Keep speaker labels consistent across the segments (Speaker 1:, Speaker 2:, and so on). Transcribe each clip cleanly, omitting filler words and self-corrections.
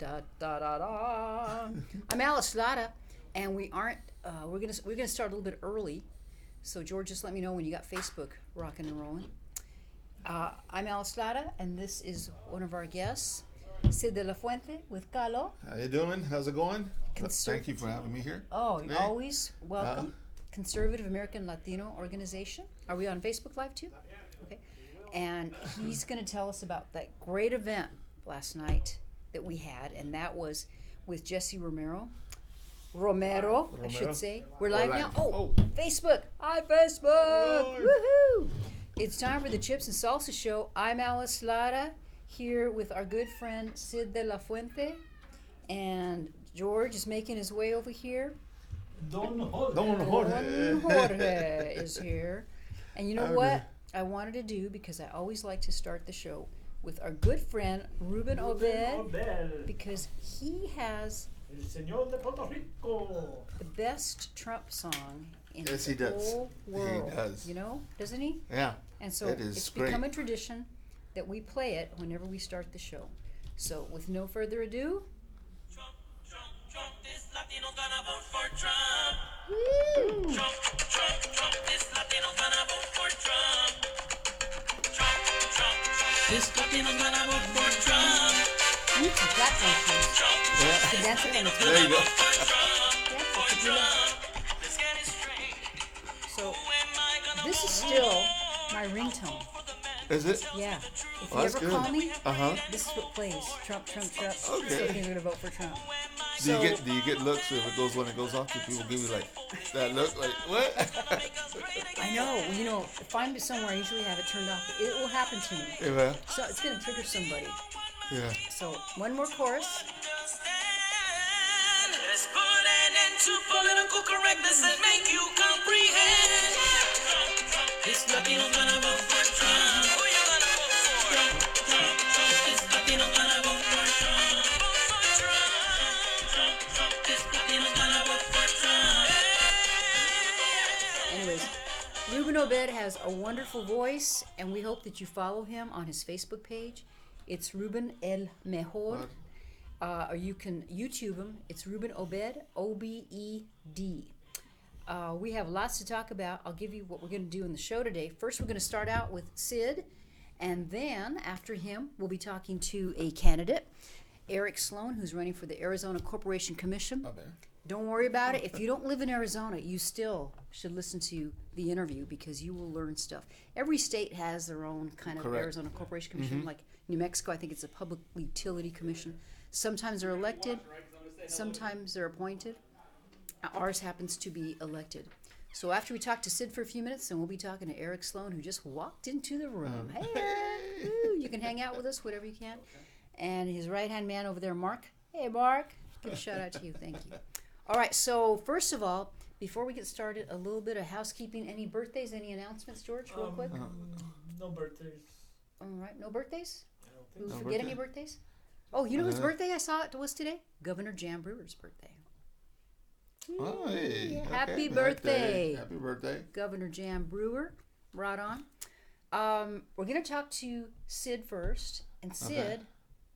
Speaker 1: Da da da da. I'm Alice Lara, and we aren't. We're gonna start a little bit early. So George, just let me know when you got Facebook rocking and rolling. I'm Alice Lara, and this is one of our guests, Sid de la Fuente with Carlo.
Speaker 2: How you doing? How's it going?
Speaker 1: Conser-
Speaker 2: Thank you for having me here.
Speaker 1: Oh,
Speaker 2: Hey.
Speaker 1: always welcome. Conservative American Latino Organization. Are we on Facebook Live too? Okay. And he's going to tell us about that great event last night that we had, and that was with Jesse Romero, I should say. We're live now. Oh, Facebook. Hi, Facebook. Woohoo! It's time for the Chips and Salsa Show. I'm Alice Lara, here with our good friend Sid de la Fuente, and George is making his way over here.
Speaker 3: Don Jorge.
Speaker 2: Don Jorge.
Speaker 1: Don Jorge is here. And you know what I wanted to do, because I always like to start the show with our good friend Ruben Obed, because he has
Speaker 3: El Señor de Puerto Rico.
Speaker 1: the best Trump song in
Speaker 2: Yes,
Speaker 1: the
Speaker 2: he does.
Speaker 1: whole world.
Speaker 2: He does.
Speaker 1: You know, doesn't he?
Speaker 2: Yeah.
Speaker 1: And so
Speaker 2: It is
Speaker 1: it's
Speaker 2: great.
Speaker 1: become a tradition that we play it whenever we start the show. So with no further ado,
Speaker 4: Trump, this Latino gonna vote for Trump.
Speaker 1: woo!
Speaker 4: Trump, this Latino gonna vote for Trump. Trump, this Latino gonna vote for Trump.
Speaker 1: You can clap those
Speaker 2: Yeah.
Speaker 1: to dance it on the
Speaker 2: There
Speaker 1: table.
Speaker 2: you go.
Speaker 4: For Trump,
Speaker 1: Yeah,
Speaker 4: for
Speaker 1: that's what you love.
Speaker 4: Trump. Let's get it straight.
Speaker 1: So
Speaker 4: Who am I gonna
Speaker 1: this is
Speaker 4: vote
Speaker 1: still my ringtone.
Speaker 4: for the man?
Speaker 2: Is it?
Speaker 1: Yeah. If you
Speaker 2: Well, that's
Speaker 1: ever
Speaker 2: good.
Speaker 1: call me,
Speaker 2: Uh-huh.
Speaker 1: this is what plays. Trump, Trump, Trump.
Speaker 2: Okay.
Speaker 1: So you're gonna vote for Trump.
Speaker 2: Do you get looks if it goes when it goes off? Do people give you like that look like what?
Speaker 1: I know. You know, if I'm somewhere, I usually have it turned off. But it will happen to me.
Speaker 2: Yeah.
Speaker 1: So it's gonna trigger somebody.
Speaker 2: Yeah.
Speaker 1: So one more chorus.
Speaker 4: Let's put an end to political correctness and make you comprehend. This Latino gonna vote for Trump. Who you gonna vote for? Trump. This Latino gonna vote for Trump. Vote for Trump. This Latino gonna vote for Trump.
Speaker 1: Anyways, Ruben Obed has a wonderful voice, and we hope that you follow him on his Facebook page. It's Ruben El Mejor. Or you can YouTube him. It's Ruben Obed, Obed. We have lots to talk about. I'll give you what we're going to do in the show today. First, we're going to start out with Sid, and then after him, we'll be talking to a candidate, Eric Sloan, who's running for the Arizona Corporation Commission.
Speaker 2: Okay.
Speaker 1: Don't worry about it. If you don't live in Arizona, you still should listen to the interview, because you will learn stuff. Every state has their own kind of
Speaker 2: Correct.
Speaker 1: Arizona Corporation Commission. Like New Mexico, I think it's a Public Utility Commission. Sometimes they're elected, sometimes they're appointed. Ours happens to be elected. So after we talk to Sid for a few minutes, then we'll be talking to Eric Sloan, who just walked into the room. Hey, Eric! Woo, you can hang out with us, whatever you can. And his right-hand man over there, Mark. Hey, Mark. Give a shout out to you. Thank you. All right, so first of all, before we get started, a little bit of housekeeping. Any birthdays, any announcements, George, real quick?
Speaker 3: No birthdays.
Speaker 1: All right, no birthdays?
Speaker 3: I don't
Speaker 1: Who
Speaker 3: think
Speaker 2: No
Speaker 1: forget any
Speaker 2: birthday.
Speaker 1: birthdays? Oh, you know whose birthday I saw it was today? Governor Jan Brewer's birthday.
Speaker 2: Oh, hey. Okay.
Speaker 1: Happy birthday.
Speaker 2: Happy birthday.
Speaker 1: Governor Jan Brewer, right on. We're going to talk to Sid first. And Sid,
Speaker 2: Okay.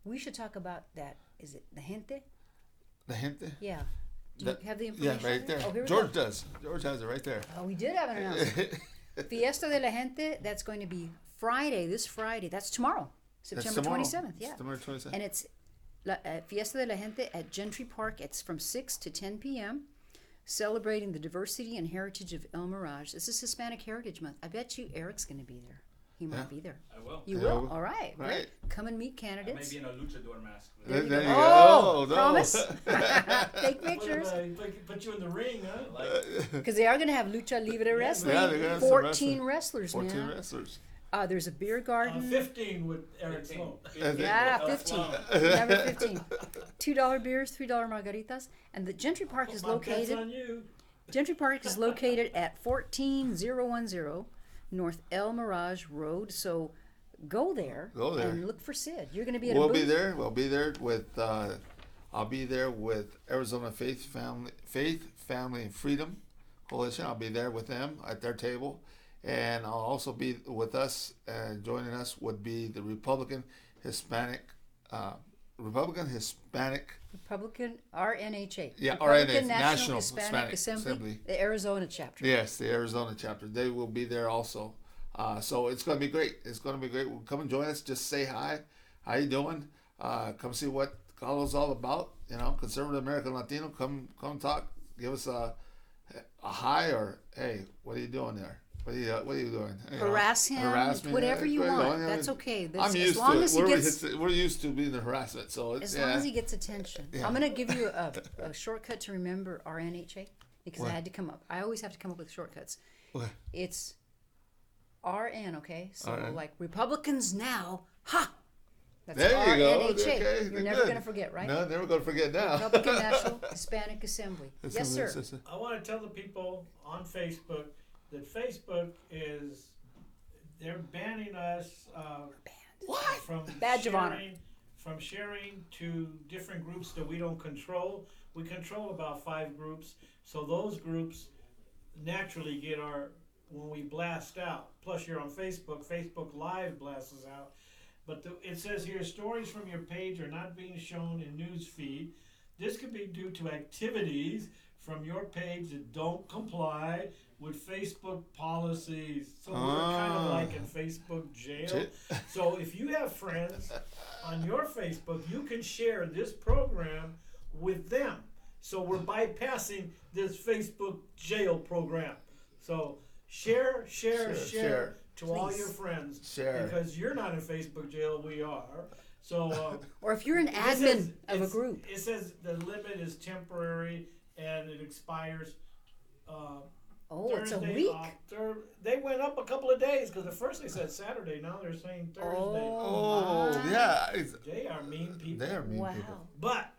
Speaker 1: we should talk about that. Is it the gente?
Speaker 2: The gente.
Speaker 1: Yeah. Do
Speaker 2: That-
Speaker 1: you have the
Speaker 2: Yeah,
Speaker 1: information?
Speaker 2: right there.
Speaker 1: Oh, here we
Speaker 2: George
Speaker 1: go.
Speaker 2: does. George has it right there.
Speaker 1: Oh, we did have an announcement. Fiesta de la Gente, that's going to be this Friday. That's tomorrow, September
Speaker 2: tomorrow.
Speaker 1: 27th. Yeah.
Speaker 2: September 27th.
Speaker 1: And it's Fiesta de la Gente at Gentry Park. It's from 6 to 10 p.m., celebrating the diversity and heritage of El Mirage. This is Hispanic Heritage Month. I bet you Eric's going to be there. He might
Speaker 2: Yeah.
Speaker 1: be there.
Speaker 5: I will.
Speaker 1: You
Speaker 2: Yeah,
Speaker 1: will?
Speaker 2: well,
Speaker 1: All right. Great.
Speaker 2: right.
Speaker 1: Come and meet
Speaker 5: I may
Speaker 1: candidates.
Speaker 5: be in a luchador mask.
Speaker 1: There you
Speaker 2: There
Speaker 1: go.
Speaker 2: you
Speaker 1: Oh,
Speaker 2: go. No.
Speaker 1: promise? Take
Speaker 3: What
Speaker 1: pictures.
Speaker 3: about put you in the ring, huh?
Speaker 5: Like,
Speaker 1: Because they are going to have lucha libre wrestling.
Speaker 2: Yeah, they're gonna have some
Speaker 1: 14 wrestlers,
Speaker 2: 14
Speaker 1: man.
Speaker 2: wrestlers.
Speaker 1: There's a beer garden.
Speaker 3: 15 with Eric Sloan.
Speaker 1: Yeah, 15. Number 15. $2 beers, $3 margaritas. And the Gentry Park is
Speaker 3: My bet's
Speaker 1: located.
Speaker 3: on you.
Speaker 1: Gentry Park is located at 14010 North El Mirage Road. So go there.
Speaker 2: Go there.
Speaker 1: And look for Sid. You're going to be at a
Speaker 2: We'll
Speaker 1: booth.
Speaker 2: be there. We'll be there with. I'll be there with Arizona Faith, Family, and Freedom Coalition. I'll be there with them at their table, and I'll also be with us. Joining us would be the Republican Hispanic Republican Hispanic.
Speaker 1: Republican RNHA.
Speaker 2: Yeah,
Speaker 1: Republican
Speaker 2: RNA,
Speaker 1: National
Speaker 2: National
Speaker 1: Hispanic
Speaker 2: Hispanic
Speaker 1: Assembly,
Speaker 2: Assembly.
Speaker 1: the Arizona chapter.
Speaker 2: Yes, the Arizona chapter. They will be there also. So it's going to be great. It's going to be great. Come and join us. Just say hi. How you doing? Come see what Carlos all about. You know, conservative American Latino. Come talk. Give us a hi, or hey, what are you doing there? What are you doing? You know,
Speaker 1: Harass him,
Speaker 2: me,
Speaker 1: whatever you
Speaker 2: you know,
Speaker 1: want.
Speaker 2: I mean,
Speaker 1: That's okay.
Speaker 2: I'm used
Speaker 1: as long
Speaker 2: to it.
Speaker 1: as he gets,
Speaker 2: We're used to being the harassment. So it's,
Speaker 1: as long as he gets attention.
Speaker 2: Yeah.
Speaker 1: I'm gonna give you a shortcut to remember RNHA because
Speaker 2: What?
Speaker 1: I had to come up. I always have to come up with shortcuts.
Speaker 2: What?
Speaker 1: It's RN, okay? So
Speaker 2: RN.
Speaker 1: like Republicans now, ha! That's
Speaker 2: There you go.
Speaker 1: RNHA.
Speaker 2: Okay,
Speaker 1: You're
Speaker 2: good.
Speaker 1: never gonna forget, right?
Speaker 2: No, never going to forget now.
Speaker 1: Republican National Hispanic Assembly. Yes, sir.
Speaker 3: I want to tell the people on Facebook that Facebook is, they're banning us from
Speaker 1: Badge of honor.
Speaker 3: from sharing to different groups that we don't control. We control about 5 groups, so those groups naturally get when we blast out. Plus, you're on Facebook. Facebook Live blasts us out. But it says here, stories from your page are not being shown in news feed. This could be due to activities from your page that don't comply with Facebook policies. So we're kind of like in Facebook jail. So if you have friends on your Facebook, you can share this program with them. So we're bypassing this Facebook jail program. So share to all your friends.
Speaker 2: Share.
Speaker 3: Because you're not in Facebook jail, we are. So
Speaker 1: Or if you're an admin of a group.
Speaker 3: It says the limit is temporary and it expires
Speaker 1: Oh, it's a
Speaker 3: Thursday,
Speaker 1: week.
Speaker 3: they went up a couple of days because at first they said Saturday. Now they're saying Thursday.
Speaker 2: Oh,
Speaker 1: my.
Speaker 2: yeah.
Speaker 3: They are mean people.
Speaker 2: They are mean
Speaker 1: Wow.
Speaker 2: people.
Speaker 3: But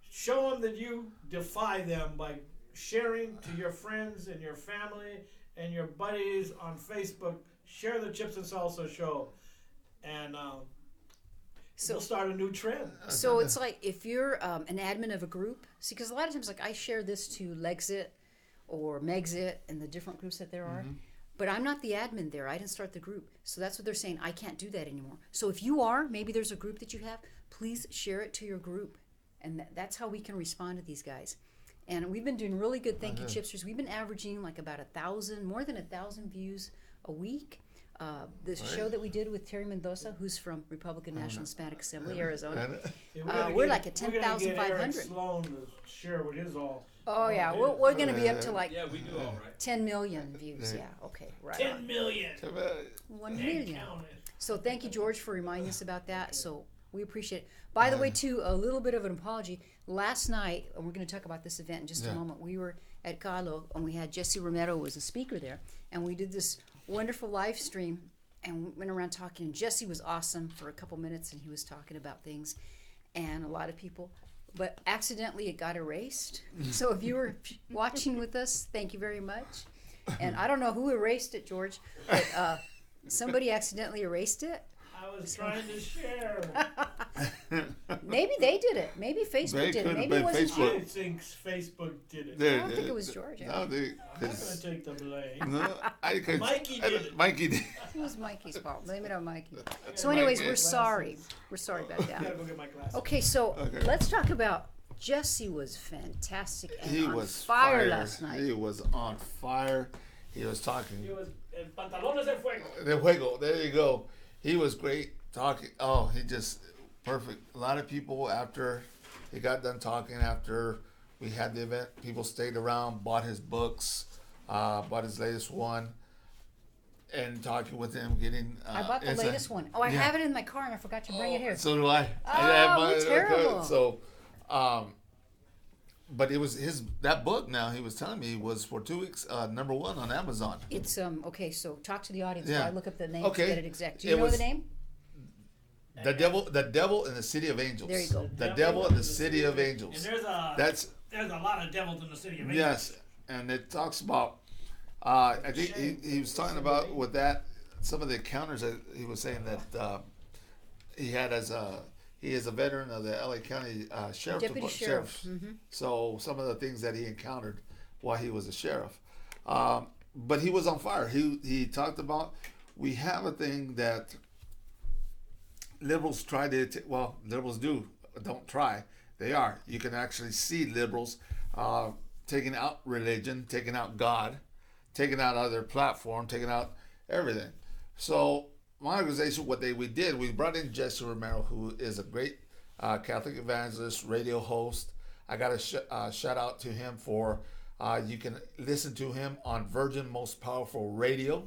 Speaker 3: show them that you defy them by sharing to your friends and your family and your buddies on Facebook. Share the Chips and Salsa show, and we'll start a new trend.
Speaker 1: So it's like if you're an admin of a group, see, because a lot of times, like I share this to Legsit or Megxit and the different groups that there are, but I'm not the admin there. I didn't start the group. So that's what they're saying. I can't do that anymore. So if you are, maybe there's a group that you have, please share it to your group. And that's how we can respond to these guys. And we've been doing really good. Thank you, Chipsters. We've been averaging like about 1,000, more than 1,000 views a week. The show that we did with Terry Mendoza, who's from Republican National Hispanic Assembly, Arizona. We're like at 10,500.
Speaker 3: Sloan to share with his all.
Speaker 1: Oh yeah, we're gonna be up to like
Speaker 5: Yeah, we do all right.
Speaker 1: 10 million views. Yeah, okay, right.
Speaker 3: 10 million.
Speaker 1: 1
Speaker 3: And
Speaker 1: million.
Speaker 3: counting.
Speaker 1: So thank you, George, for reminding us about that. So we appreciate it. By the way, too, a little bit of an apology. Last night, and we're going to talk about this event in just a moment. We were at Carlo, and we had Jesse Romero was a speaker there, and we did this wonderful live stream, and we went around talking. And Jesse was awesome for a couple minutes, and he was talking about things, and a lot of people. But accidentally, it got erased. So if you were watching with us, thank you very much. And I don't know who erased it, George, but somebody accidentally erased it.
Speaker 3: I was trying to share.
Speaker 1: Maybe they did it. Maybe Facebook
Speaker 2: They
Speaker 1: did it.
Speaker 2: could've
Speaker 1: Maybe
Speaker 2: been
Speaker 1: it wasn't
Speaker 2: Facebook.
Speaker 3: I think Facebook did it.
Speaker 2: There,
Speaker 1: I don't think it was George.
Speaker 2: No,
Speaker 3: I'm not going to take the blame.
Speaker 2: no, I could.
Speaker 3: Mikey did it.
Speaker 2: Mikey did.
Speaker 1: It was Mikey's fault. Blame it on Mikey. So, anyways, we're sorry. We're sorry about
Speaker 3: I gotta
Speaker 1: that.
Speaker 3: go get my glasses.
Speaker 1: Okay, so
Speaker 2: Okay.
Speaker 1: let's talk about Jesse was fantastic and
Speaker 2: He
Speaker 1: on
Speaker 2: was
Speaker 1: fire last
Speaker 2: He
Speaker 1: night.
Speaker 2: was on fire. He was talking.
Speaker 3: He was el pantalones de fuego.
Speaker 2: De juego. There you go. He was great talking. Oh, he just perfect. A lot of people after he got done talking, after we had the event, people stayed around, bought his books, bought his latest one, and talking with him, getting.
Speaker 1: I bought the
Speaker 2: insight.
Speaker 1: latest one. Oh, I
Speaker 2: Yeah.
Speaker 1: have it in my car and I forgot to bring it here.
Speaker 2: So do I.
Speaker 1: we're terrible.
Speaker 2: So, but it was that book. Now he was telling me was for 2 weeks #1 on Amazon.
Speaker 1: It's okay. So talk to the audience.
Speaker 2: Yeah.
Speaker 1: While I look up the name
Speaker 2: Okay.
Speaker 1: to get it exact. Do you
Speaker 2: It
Speaker 1: know
Speaker 2: was-
Speaker 1: the name?
Speaker 2: The devil in the city of angels.
Speaker 1: There you go.
Speaker 2: The devil in the city of
Speaker 3: And
Speaker 2: angels.
Speaker 3: there's a lot of devils in the city of England.
Speaker 2: Yes, and it talks about. I think he was talking about with that some of the encounters that he was saying that he had he is a veteran of the LA County Sheriff
Speaker 1: Deputy
Speaker 2: Department.
Speaker 1: Sheriff. Mm-hmm.
Speaker 2: So some of the things that he encountered while he was a sheriff, but he was on fire. He talked about we have a thing that liberals try to liberals do don't try. They are. You can actually see liberals taking out religion, taking out God, taking out other platform, taking out everything. So my organization, we brought in Jesse Romero, who is a great Catholic evangelist, radio host. I got a shout out to him for you can listen to him on Virgin Most Powerful Radio.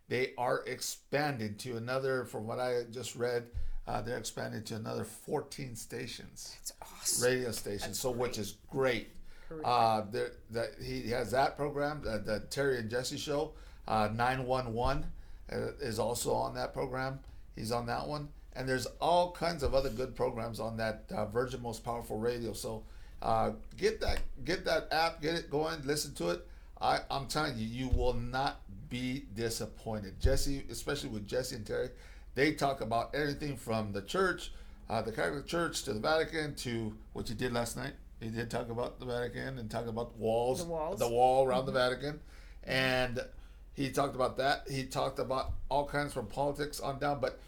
Speaker 2: They are expanding to another, from what I just read, they're expanding to another 14 stations.
Speaker 1: That's awesome.
Speaker 2: Radio stations,
Speaker 1: That's
Speaker 2: which is great. He has that program, the Terry and Jesse show. 911 is also on that program. He's on that one, and there's all kinds of other good programs on that Virgin Most Powerful Radio. So get that app, get it going, listen to it. I'm telling you, you will not be disappointed. Jesse, especially with Jesse and Terry, they talk about everything from the church, the Catholic Church, to the Vatican, to what you did last night. He did talk about the Vatican and talk about walls, the wall around the Vatican, and he talked about that. He talked about all kinds from politics on down. But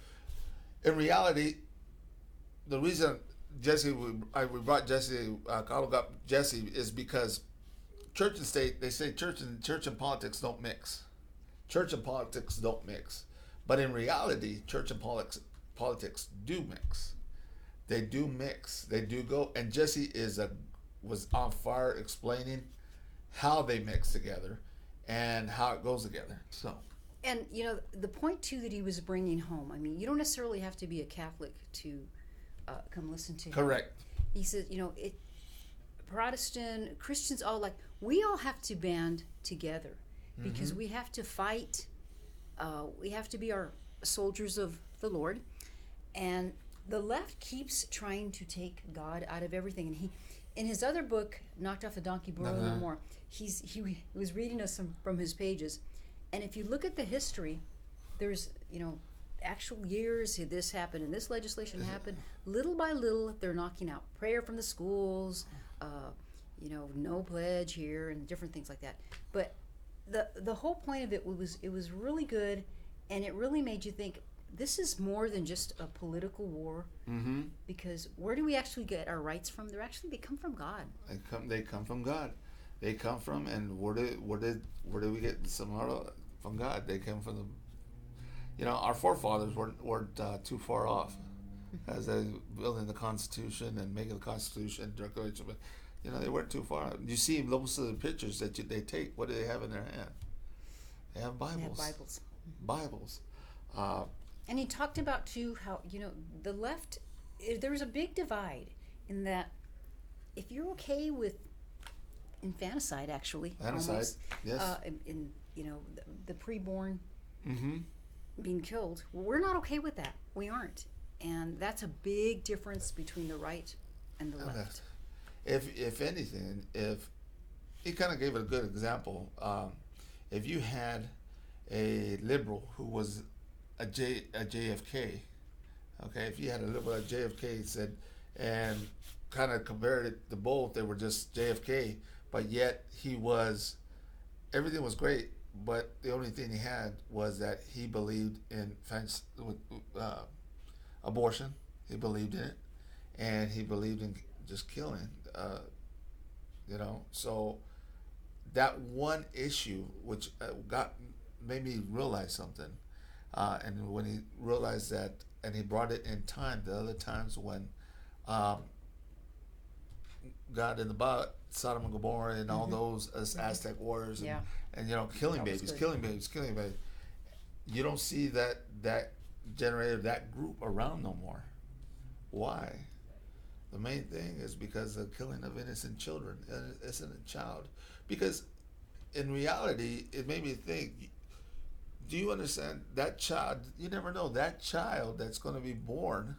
Speaker 2: in reality, the reason we brought Jesse, Carlo got Jesse, is because church and state, they say church and politics don't mix. Church and politics don't mix. But in reality, church and politics do mix. They do mix. They do go. And Jesse was on fire explaining how they mix together and how it goes together. So.
Speaker 1: And the point too that he was bringing home. I mean, you don't necessarily have to be a Catholic to come listen to him.
Speaker 2: Correct.
Speaker 1: He says, Protestant Christians, we all have to band together because we have to fight. We have to be our soldiers of the Lord, and the left keeps trying to take God out of everything. And he, in his other book, Knocked Off the Donkey, Boil No More, he was reading us from his pages, and if you look at the history, there's actual years this happened and this legislation happened. Little by little, they're knocking out prayer from the schools, no pledge here and different things like that. But the whole point of it was really good, and it really made you think this is more than just a political war. Mm-hmm. Because where do we actually get our rights from? They come from God.
Speaker 2: They come from God. They come from, and where did we get some from God? They come from our forefathers weren't too far off as they building the Constitution and making the Constitution declaration. But they weren't too far. You see most of the pictures that they take. What do they have in their hand? They have Bibles. Bibles.
Speaker 1: And he talked about too how the left. There was a big divide in that if you're okay with infanticide, actually, almost,
Speaker 2: yes,
Speaker 1: in the preborn
Speaker 2: mm-hmm.
Speaker 1: being killed. Well, we're not okay with that. We aren't, and that's a big difference between the right and the left.
Speaker 2: If anything, if he kind of gave it a good example, if you had a liberal who was a JFK, okay, if you had a liberal at JFK said, and kind of compared it to both, they were just JFK, but yet everything was great, but the only thing he had was that he believed in abortion. He believed in it, and he believed in just killing. So that one issue, which made me realize something, and when he realized that, and he brought it in time, the other times when God in the Bible, Sodom and Gomorrah, and all those Aztec warriors, and killing babies. You don't see that generated that group around no more. Why? The main thing is because of the killing of innocent children, innocent child. Because in reality, it made me think, do you understand that child? You never know. That child that's going to be born,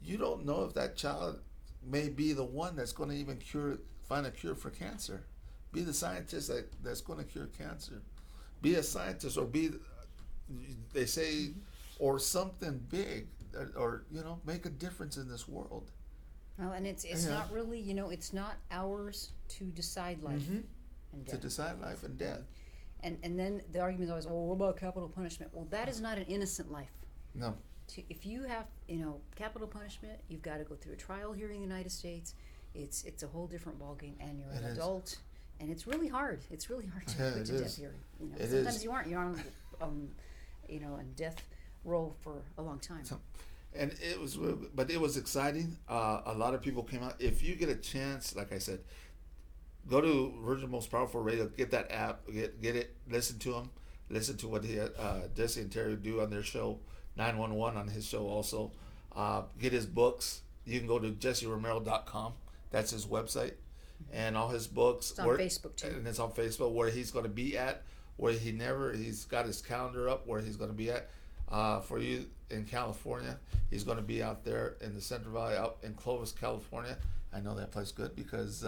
Speaker 2: you don't know if that child may be the one that's going to even find a cure for cancer. Be the scientist that's going to cure cancer. Be a scientist, or they say, or something big, or make a difference in this world.
Speaker 1: Well, and it's not really, it's not ours to decide life and death.
Speaker 2: To decide life and death.
Speaker 1: And then the argument is always, well, what about capital punishment? Well, that is not an innocent life.
Speaker 2: No.
Speaker 1: if you have, capital punishment, you've got to go through a trial here in the United States. It's a whole different ballgame, and you're an
Speaker 2: It is.
Speaker 1: adult, and it's really hard. It's really hard to
Speaker 2: Yeah,
Speaker 1: put
Speaker 2: it
Speaker 1: to death
Speaker 2: is.
Speaker 1: here.
Speaker 2: It
Speaker 1: Sometimes
Speaker 2: is.
Speaker 1: you aren't. You're on, on death row for a long time.
Speaker 2: So- And it was, but it was exciting. A lot of people came out. If you get a chance, like I said, go to Virgin Most Powerful Radio. Get that app. Get it. Listen to them. Listen to what Jesse and Terry do on their show. 911 on his show also. Get his books. You can go to jesseromero.com. That's his website, and all his books.
Speaker 1: It's on Facebook too.
Speaker 2: And it's on Facebook where he's going to be at. He's got his calendar up where he's going to be at. For you in California, he's going to be out there in the Central Valley, out in Clovis, California. I know that place good because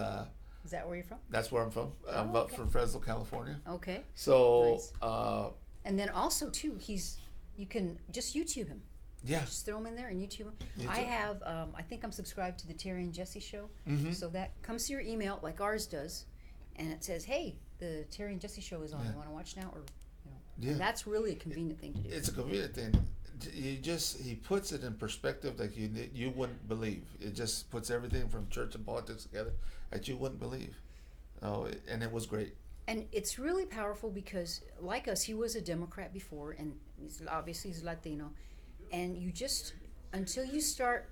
Speaker 1: Is that where you're from?
Speaker 2: that's where I'm from. I'm
Speaker 1: Oh,
Speaker 2: up
Speaker 1: okay.
Speaker 2: from Fresno, California.
Speaker 1: Okay.
Speaker 2: So,
Speaker 1: Nice. And then also too, you can just YouTube him.
Speaker 2: yeah,
Speaker 1: Just throw him in there and YouTube him.
Speaker 2: YouTube.
Speaker 1: I have, I think I'm subscribed to the Terry and Jesse show.
Speaker 2: Mm-hmm.
Speaker 1: So that comes to your email like ours does, and it says, "Hey, the Terry and Jesse show is on.
Speaker 2: Yeah.
Speaker 1: You want to watch now?" Or,
Speaker 2: Yeah.
Speaker 1: and that's really a convenient thing to do.
Speaker 2: It's a convenient thing. He puts it in perspective like you wouldn't believe. It just puts everything from church and politics together that you wouldn't believe. Oh, and it was great.
Speaker 1: And it's really powerful because, like us, he was a Democrat before, and he's Latino. And you just, until you start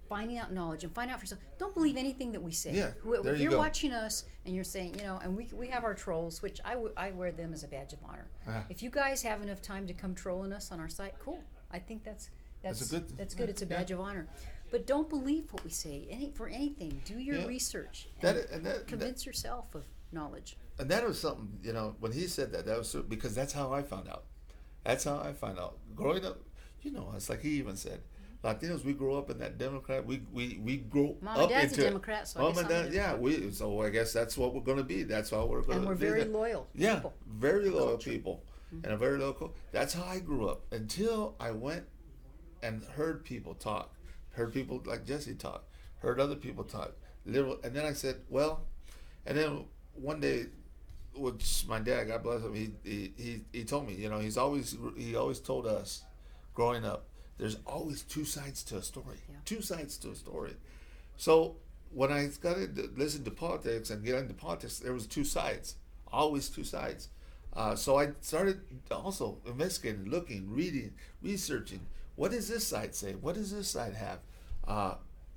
Speaker 1: finding out knowledge and find out for yourself, don't believe anything that we say.
Speaker 2: Yeah, there
Speaker 1: If
Speaker 2: you
Speaker 1: you're
Speaker 2: go.
Speaker 1: watching us and you're saying, and we have our trolls, which I wear them as a badge of honor.
Speaker 2: Ah.
Speaker 1: If you guys have enough time to come trolling us on our site, cool. I think that's
Speaker 2: That's a good-
Speaker 1: That's good. It's a
Speaker 2: yeah.
Speaker 1: badge of honor. But don't believe what we say for anything. Do your
Speaker 2: Yeah.
Speaker 1: research
Speaker 2: That
Speaker 1: convince yourself of knowledge.
Speaker 2: And that was something, when he said that was because that's how I found out. That's how I found out. Growing up, it's like he even said, Latinos, we grow up in that Democrat. We grow
Speaker 1: Mom
Speaker 2: up
Speaker 1: and Dad's
Speaker 2: into
Speaker 1: a
Speaker 2: it.
Speaker 1: Democrat, so I
Speaker 2: Mom
Speaker 1: guess
Speaker 2: and
Speaker 1: I'm a
Speaker 2: Dad, yeah. So I guess that's what we're going to be. That's how we're going to be.
Speaker 1: And we're very
Speaker 2: that.
Speaker 1: loyal
Speaker 2: Yeah,
Speaker 1: people.
Speaker 2: very loyal
Speaker 1: Culture.
Speaker 2: people, and a very local. That's how I grew up until I went and heard people talk, heard people like Jesse talk, heard other people talk. And then I said, well, and then one day, which my dad, God bless him, he told me, he always told us, growing up, there's always two sides to a story.
Speaker 1: Yeah.
Speaker 2: Two sides to a story. So when I started to listen to politics and get into politics, there was two sides, always two sides. So I started also investigating, looking, reading, researching. What does this side say? What does this side have?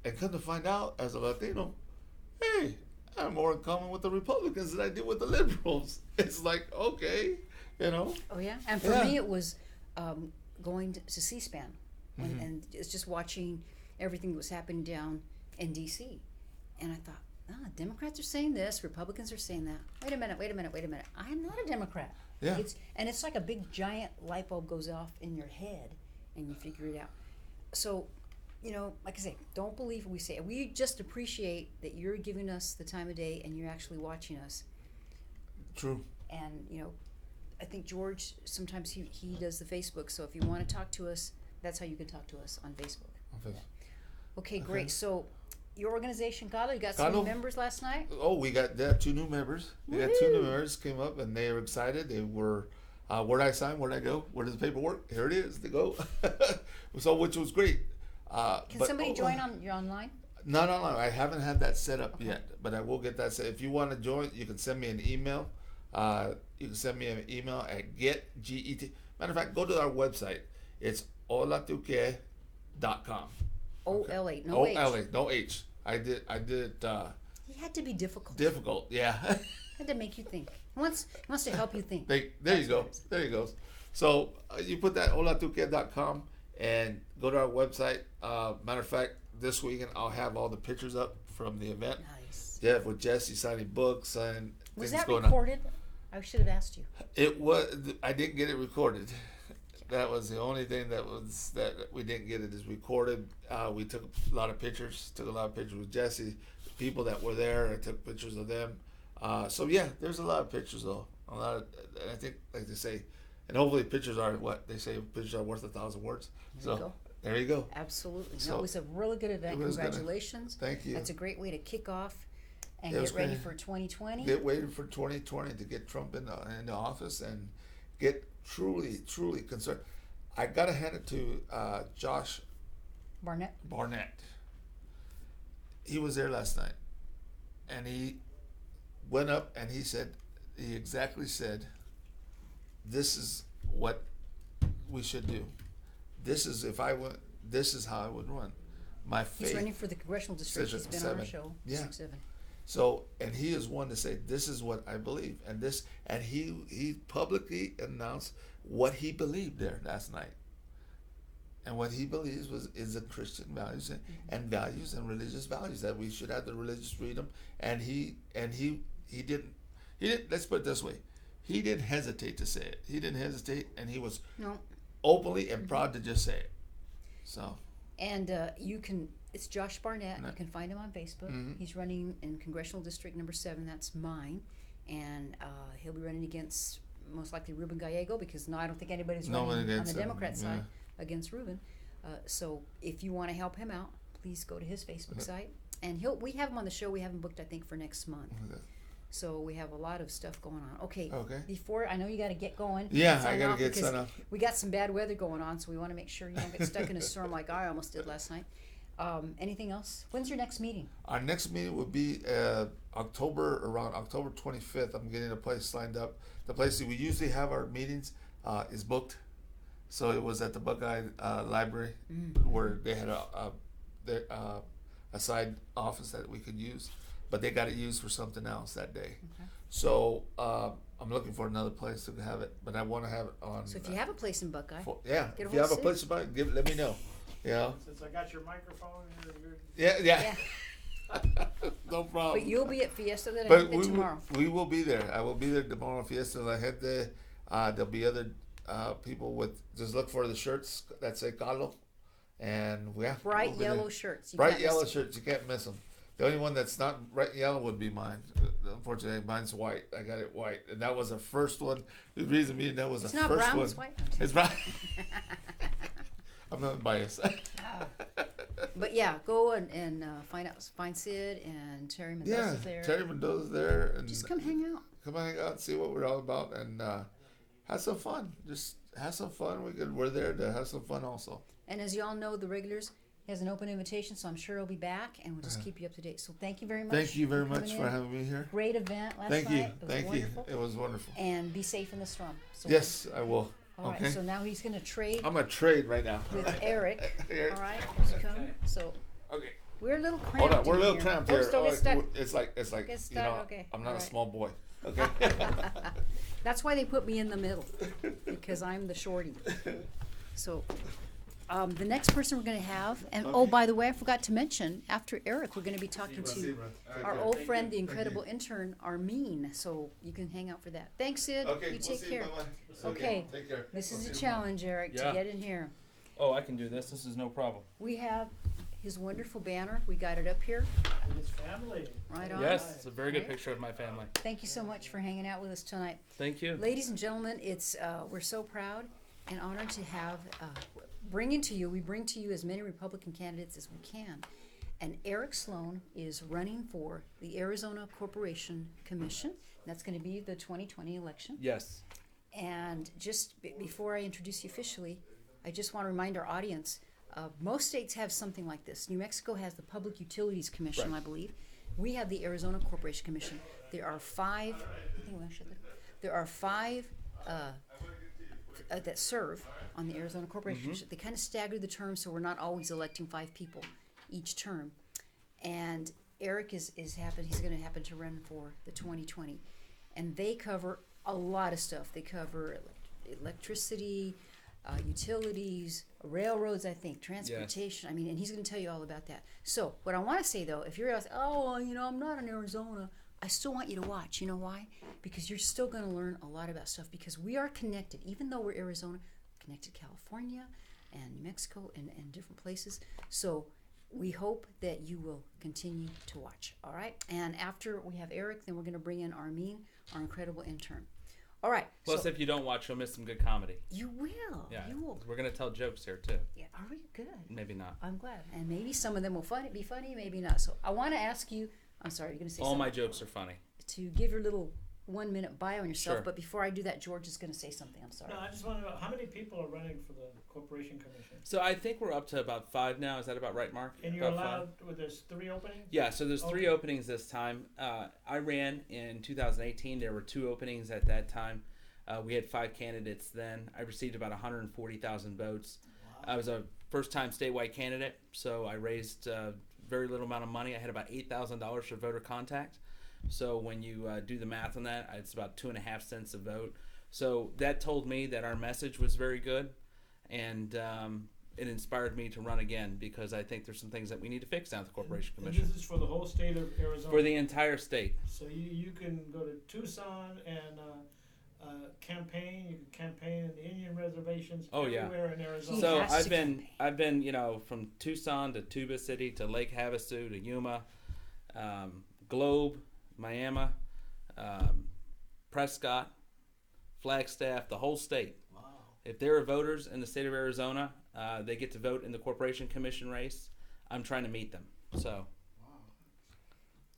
Speaker 2: And come to find out, as a Latino, hey, I have more in common with the Republicans than I do with the liberals. It's like, okay,
Speaker 1: Oh yeah, and for
Speaker 2: Yeah.
Speaker 1: me it was going to C-SPAN, and it's just watching everything that was happening down in D.C. And I thought, Democrats are saying this, Republicans are saying that. Wait a minute. I am not a Democrat.
Speaker 2: Yeah.
Speaker 1: It's like a big giant light bulb goes off in your head, and you figure it out. So, like I say, don't believe what we say. We just appreciate that you're giving us the time of day and you're actually watching us.
Speaker 2: true.
Speaker 1: And I think George sometimes he does the Facebook, so if you want to talk to us, that's how you can talk to us on Facebook. Okay, great. So your organization, Galo, you got some new
Speaker 2: Galo?
Speaker 1: members last night.
Speaker 2: Oh, we got two new members. We got two new members came up, and they were excited. They were, where'd I sign? Where'd I go? Where's the paperwork? Here it is. To go. So, which was great.
Speaker 1: Can somebody join on your online?
Speaker 2: No. I haven't had that set up yet, but I will get that set. If you want to join, you can send me an email. You can send me an email at get. Matter of fact, go to our website. It's olatuque.com.
Speaker 1: OLA, no
Speaker 2: O-L-A,
Speaker 1: H.
Speaker 2: no H. I did
Speaker 1: He had to be difficult.
Speaker 2: difficult. Yeah.
Speaker 1: Had to make you think. He wants to help you think.
Speaker 2: There you
Speaker 1: That's
Speaker 2: go.
Speaker 1: what it is.
Speaker 2: There you go. So you put that olatuque.com and go to our website. Matter of fact, this weekend I'll have all the pictures up from the event.
Speaker 1: Nice.
Speaker 2: Yeah, with Jesse signing books and
Speaker 1: Was
Speaker 2: things
Speaker 1: that
Speaker 2: going on.
Speaker 1: recorded? I should have asked you.
Speaker 2: It was. I didn't get it recorded. That was the only thing that we didn't get it is recorded. We took a lot of pictures. Took a lot of pictures with Jesse. The people that were there, I took pictures of them. So yeah, there's a lot of pictures though. A lot of, and I think, like they say, and hopefully pictures are what they say. Pictures are worth 1,000 words.
Speaker 1: There you go.
Speaker 2: There you go.
Speaker 1: Absolutely. No,
Speaker 2: So,
Speaker 1: it was a really good event.
Speaker 2: it was gonna-
Speaker 1: Congratulations.
Speaker 2: Thank you.
Speaker 1: That's a great way to kick off and
Speaker 2: It was
Speaker 1: get ready
Speaker 2: great.
Speaker 1: for 2020.
Speaker 2: Get waiting for 2020 to get Trump in the office and get truly concerned. I gotta hand it to Josh
Speaker 1: Barnett.
Speaker 2: Barnett. He was there last night, and he went up and he exactly said, "This is what we should do. This is if I went. This is how I would run. My faith."
Speaker 1: He's running for the congressional district. He's been on our show.
Speaker 2: Yeah.
Speaker 1: 6-7.
Speaker 2: So, and he is one to say, "This is what I believe," and he publicly announced what he believed there last night. And what he believes is the Christian values and religious values, that we should have the religious freedom. And he didn't. Let's put it this way, he didn't hesitate to say it. He didn't hesitate, and he was openly and proud to just say it. So.
Speaker 1: And it's Josh Barnett. You can find him on Facebook. He's running in Congressional District number 7. That's mine. And he'll be running against most likely Ruben Gallego, because I don't think anybody's running on the Democrat side against Ruben. So if you want to help him out, please go to his Facebook site. And we have him on the show. We have him booked, I think, for next month. So we have a lot of stuff going on. Okay. Before, I know you got to get going.
Speaker 2: Yeah, I got to get set up.
Speaker 1: We got some bad weather going on, so we want to make sure you don't get stuck in a storm like I almost did last night. Anything else? When's your next meeting?
Speaker 2: Our next meeting will be around October 25th. I'm getting a place lined up. The place that we usually have our meetings is booked. So it was at the Buckeye Library, where they had a side office that we could use, but they got it used for something else that day. So I'm looking for another place to have it, but I want to have it on.
Speaker 1: So if you have a place in Buckeye,
Speaker 2: if you have a place in Buckeye, let me know. Yeah.
Speaker 3: Since I got your microphone,
Speaker 2: Yeah. No problem.
Speaker 1: But you'll be at Fiesta that
Speaker 2: But
Speaker 1: tomorrow.
Speaker 2: We will be there. I will be there tomorrow. Fiesta La Gente. There'll be other people with. Just look for the shirts that say Carlo, and
Speaker 1: bright yellow shirts.
Speaker 2: Bright yellow shirts. You can't miss them. The only one that's not bright yellow would be mine. Unfortunately, mine's white. I got it white, and that was the first one. The reason being that was the first one.
Speaker 1: It's not brown. It's white.
Speaker 2: It's brown. I'm not biased.
Speaker 1: But yeah, go and find Sid and Terry Mendoza's there.
Speaker 2: Terry Mendoza's there, and
Speaker 1: just come hang out.
Speaker 2: Come hang out, see what we're all about, and have some fun. Just have some fun. We're there to have some fun also. And
Speaker 1: as you all know, the regulars has an open invitation, so I'm sure he'll be back, and we'll just keep you up to date. So thank you very much.
Speaker 2: Thank you very much for having me here.
Speaker 1: Great event last
Speaker 2: night.
Speaker 1: It was
Speaker 2: Thank
Speaker 1: wonderful.
Speaker 2: you. It was wonderful.
Speaker 1: And be safe in the storm. So
Speaker 2: yes, I will.
Speaker 1: All right, so now he's going to trade.
Speaker 2: I'm going to trade right now.
Speaker 1: With Eric. All right, as you come. So.
Speaker 2: Okay.
Speaker 1: We're a little cramped.
Speaker 2: Hold on, we're a little cramped here.
Speaker 1: Still get stuck.
Speaker 2: It's like you know,
Speaker 1: okay.
Speaker 2: I'm not a small boy. Okay.
Speaker 1: That's why they put me in the middle, because I'm the shorty. So, the next person we're going to have, and by the way, I forgot to mention, after Eric, we're going to be talking to our old friend, the incredible intern, Armin. So you can hang out for that. Thanks, Sid.
Speaker 2: Okay,
Speaker 1: you take care.
Speaker 2: Okay. Take care.
Speaker 1: This is a challenge, Eric, to get in here.
Speaker 5: Oh, I can do this. This is no problem.
Speaker 1: We have his wonderful banner. We got it up here.
Speaker 3: And his family.
Speaker 1: Right on.
Speaker 5: Yes, it's a very good picture of my family.
Speaker 1: Thank you so much for hanging out with us tonight.
Speaker 5: Thank you.
Speaker 1: Ladies and gentlemen, we're so proud and honored to have we bring to you as many Republican candidates as we can. And Eric Sloan is running for the Arizona Corporation Commission. That's going to be the 2020 election.
Speaker 5: Yes.
Speaker 1: And just before I introduce you officially, I just want to remind our audience, most states have something like this. New Mexico has the Public Utilities Commission, I believe. We have the Arizona Corporation Commission. There are five that serve on the Arizona Corporation Commission. They kind of stagger the terms, so we're not always electing 5 people each term. And Eric he's going to happen to run for the 2020. And they cover a lot of stuff. They cover electricity, utilities, railroads, I think, transportation. Yes. I mean, and he's going to tell you all about that. So what I want to say, though, if you're like, I'm not in Arizona, I still want you to watch. You know why? Because you're still going to learn a lot about stuff, because we are connected. Even though we're Arizona, connected to California and New Mexico and different places. So we hope that you will continue to watch. All right? And after we have Eric, then we're going to bring in Armin, our incredible intern. All right.
Speaker 5: Plus, if you don't watch, you'll miss some good comedy.
Speaker 1: You will.
Speaker 5: Yeah.
Speaker 1: You will.
Speaker 5: We're going to tell jokes here, too.
Speaker 1: Yeah. Are we good?
Speaker 5: Maybe not.
Speaker 1: I'm glad. And maybe some of them will be funny, maybe not. So I want to ask you, I'm sorry, you're going to say
Speaker 5: All
Speaker 1: something.
Speaker 5: my jokes are funny.
Speaker 1: To give your little 1-minute bio on yourself.
Speaker 5: Sure.
Speaker 1: But before I do that, George is going to say something. I'm sorry.
Speaker 3: No, I just want to know how many people are running for the Corporation Commission?
Speaker 5: So I think we're up to about 5 now. Is that about right, Mark?
Speaker 3: And you're
Speaker 5: About 5?
Speaker 3: allowed, well, there's 3 openings?
Speaker 5: Yeah, so there's 3
Speaker 3: Okay.
Speaker 5: openings this time. I ran in 2018. There were 2 openings at that time. We had 5 candidates then. I received about 140,000 votes. I was a first-time statewide candidate, so I raised very little amount of money. I had about $8,000 for voter contact. So when you do the math on that, it's about 2.5 cents a vote. So that told me that our message was very good, and it inspired me to run again because I think there's some things that we need to fix down at the Corporation
Speaker 3: And
Speaker 5: Commission.
Speaker 3: this is for the whole state of Arizona?
Speaker 5: For the entire state.
Speaker 3: So you can go to Tucson and campaign. You can campaign in the Indian reservations
Speaker 5: Oh, yeah.
Speaker 3: everywhere in Arizona.
Speaker 1: He
Speaker 5: So
Speaker 1: has
Speaker 5: I've
Speaker 1: to
Speaker 5: been
Speaker 1: campaign.
Speaker 5: I've been from Tucson to Tuba City to Lake Havasu to Yuma, Globe, Miami, Prescott, Flagstaff, the whole state.
Speaker 3: Wow.
Speaker 5: If there are voters in the state of Arizona, they get to vote in the Corporation Commission race. I'm trying to meet them. So.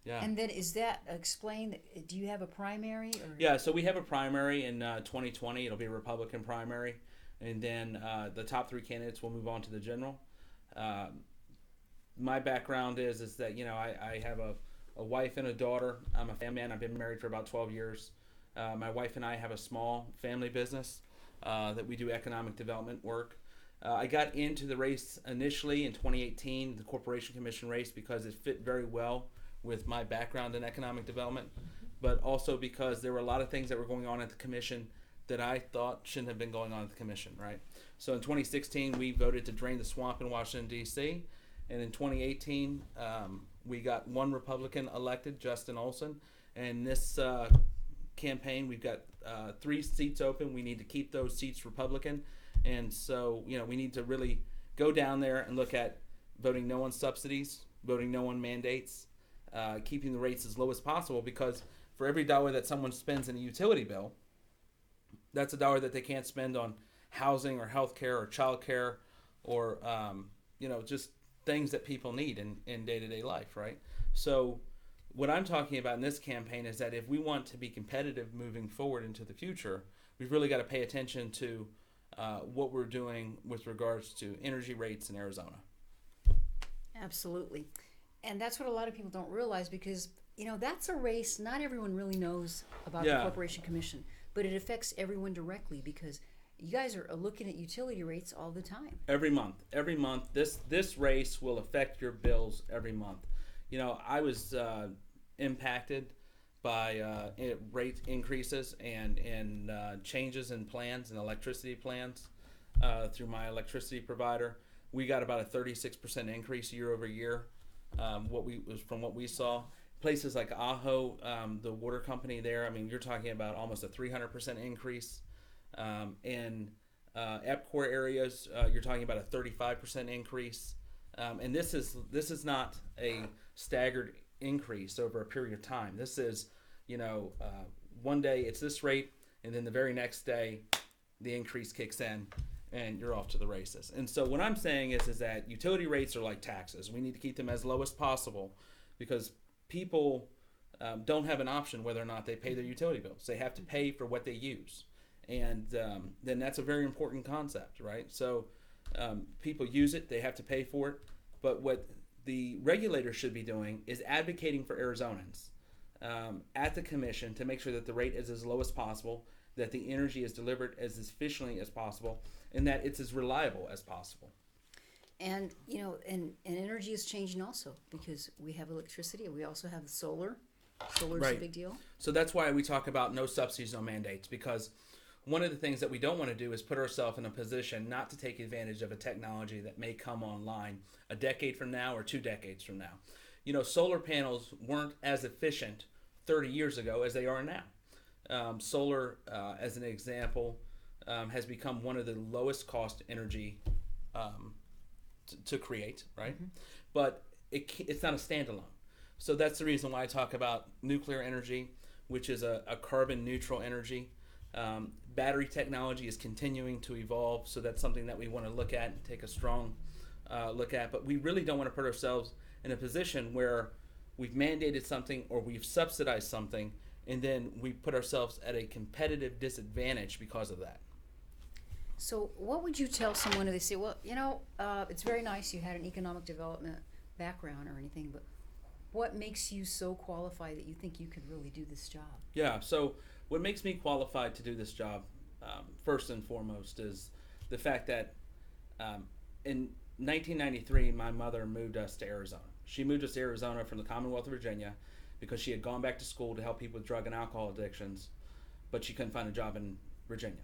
Speaker 5: Yeah.
Speaker 1: And then is that explain? Do you have a primary? Or?
Speaker 5: Yeah, so we have a primary in 2020. It'll be a Republican primary. And then the top 3 candidates will move on to the general. My background is that, I have a wife and a daughter. I'm a family man. I've been married for about 12 years. My wife and I have a small family business that we do economic development work. I got into the race initially in 2018, the Corporation Commission race, because it fit very well with my background in economic development, but also because there were a lot of things that were going on at the commission that I thought shouldn't have been going on at the commission, right? So in 2016, we voted to drain the swamp in Washington, D.C., and in 2018, we got 1 Republican elected, Justin Olson, and this campaign, we've got 3 seats open. We need to keep those seats Republican, and so, we need to really go down there and look at voting no on subsidies, voting no on mandates, keeping the rates as low as possible, because for every dollar that someone spends in a utility bill, that's a dollar that they can't spend on housing or health care or child care or just things that people need in day-to-day life, right? So what I'm talking about in this campaign is that if we want to be competitive moving forward into the future, we've really got to pay attention to what we're doing with regards to energy rates in Arizona.
Speaker 1: Absolutely. And that's what a lot of people don't realize because, that's a race not everyone really knows about the
Speaker 5: Yeah.
Speaker 1: Corporation Commission, but it affects everyone directly because you guys are looking at utility rates all the time.
Speaker 5: Every month, this race will affect your bills every month. I was impacted by rate increases and changes in plans and electricity plans through my electricity provider. We got about a 36% increase year over year. From what we saw. Places like Ajo, the water company there, you're talking about almost a 300% increase. In EPCOR areas, you're talking about a 35% increase. And this is not a staggered increase over a period of time. This is, one day it's this rate, and then the very next day the increase kicks in, and you're off to the races. And so what I'm saying is that utility rates are like taxes. We need to keep them as low as possible because people don't have an option whether or not they pay their utility bills. They have to pay for what they use. And then that's a very important concept, right? So people use it, they have to pay for it. But what the regulator should be doing is advocating for Arizonans at the commission to make sure that the rate is as low as possible, that the energy is delivered as efficiently as possible, and that it's as reliable as possible.
Speaker 1: And, and energy is changing also because we have electricity and we also have solar. Solar is a
Speaker 5: Right.
Speaker 1: big deal.
Speaker 5: So that's why we talk about no subsidies, no mandates, because one of the things that we don't want to do is put ourselves in a position not to take advantage of a technology that may come online a decade from now or 2 decades from now. Solar panels weren't as efficient 30 years ago as they are now. Solar, as an example, has become one of the lowest cost energy to create, right? Mm-hmm. But it's not a standalone. So that's the reason why I talk about nuclear energy, which is a carbon neutral energy. Battery technology is continuing to evolve, so that's something that we want to look at and take a strong look at. But we really don't want to put ourselves in a position where we've mandated something or we've subsidized something and then we put ourselves at a competitive disadvantage because of that.
Speaker 1: So, what would you tell someone if they say, well, it's very nice you had an economic development background or anything, but what makes you so qualified that you think you could really do this job?
Speaker 5: Yeah, so what makes me qualified to do this job, first and foremost, is the fact that in 1993, my mother moved us to Arizona. She moved us to Arizona from the Commonwealth of Virginia because she had gone back to school to help people with drug and alcohol addictions, but she couldn't find a job in Virginia.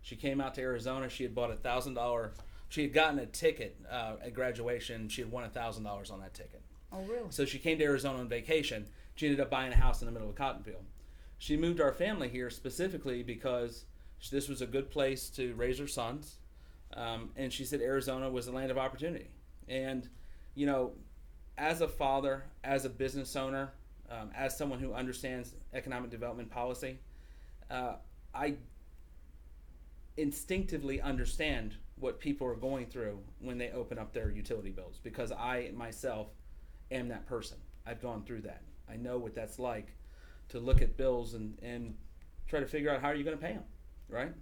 Speaker 5: She came out to Arizona. She had bought $1,000. She had gotten a ticket at graduation. She had won $1,000 on that ticket.
Speaker 1: Oh, really?
Speaker 5: So she came to Arizona on vacation. She ended up buying a house in the middle of a cotton field. She moved our family here specifically because this was a good place to raise her sons. And she said Arizona was a land of opportunity. And, as a father, as a business owner, as someone who understands economic development policy, I instinctively understand what people are going through when they open up their utility bills, because I myself am that person. I've gone through that. I know what that's like to look at bills and try to figure out how are you going to pay them, right?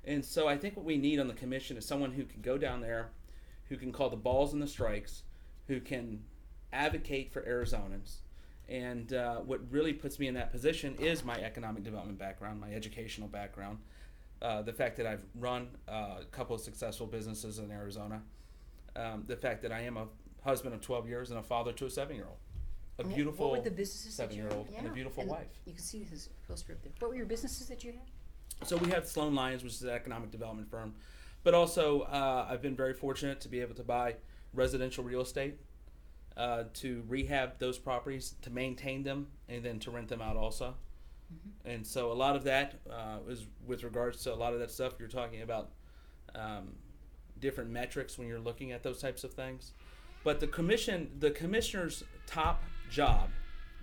Speaker 5: And so I think what we need on the commission is someone who can go down there, who can call the balls and the strikes, who can advocate for Arizonans. And what really puts me in that position is my economic development background, my educational background, the fact that I've run a couple of successful businesses in Arizona, the fact that I am a husband of 12 years and a father to a 7-year-old, a beautiful
Speaker 1: what were the businesses that you had?
Speaker 5: 7-year-old and a beautiful wife.
Speaker 1: You can see his poster up there. What were your businesses that you had?
Speaker 5: So we have Sloan Lyons, which is an economic development firm, but also I've been very fortunate to be able to buy residential real estate, to rehab those properties, to maintain them, and then to rent them out also. Mm-hmm. And so a lot of that is with regards to a lot of that stuff you're talking about, different metrics when you're looking at those types of things. But the commissioner's top job,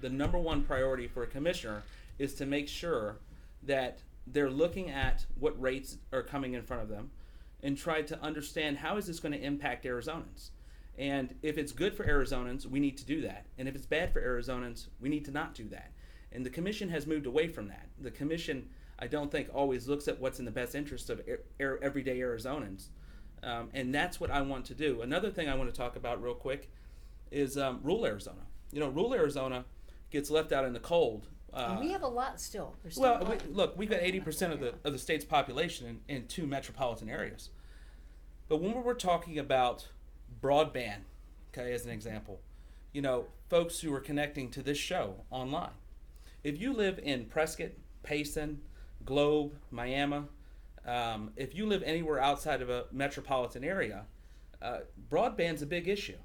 Speaker 5: the number one priority for a commissioner, is to make sure that they're looking at what rates are coming in front of them and try to understand how is this going to impact Arizonans. And if it's good for Arizonans, we need to do that. And if it's bad for Arizonans, we need to not do that. And the commission has moved away from that. The commission, I don't think, always looks at what's in the best interest of everyday Arizonans. And that's what I want to do. Another thing I want to talk about real quick is rural Arizona. Rural Arizona gets left out in the cold.
Speaker 1: And we have a lot still.
Speaker 5: We've got 80% of the state's population in 2 metropolitan areas. But when we're talking about broadband, okay, as an example, folks who are connecting to this show online, if you live in Prescott, Payson, Globe, Miami, if you live anywhere outside of a metropolitan area, broadband's a big issue.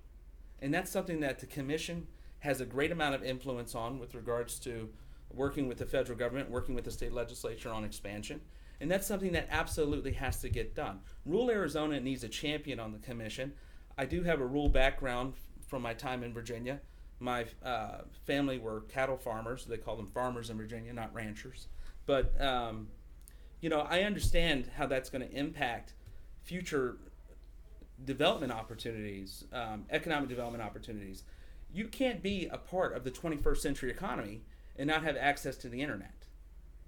Speaker 5: And that's something that the commission has a great amount of influence on with regards to working with the federal government, working with the state legislature on expansion. And that's something that absolutely has to get done. Rural Arizona needs a champion on the commission. I do have a rural background from my time in Virginia. My family were cattle farmers. They call them farmers in Virginia, not ranchers. But, I understand how that's going to impact future development opportunities, economic development opportunities. You can't be a part of the 21st century economy and not have access to the internet.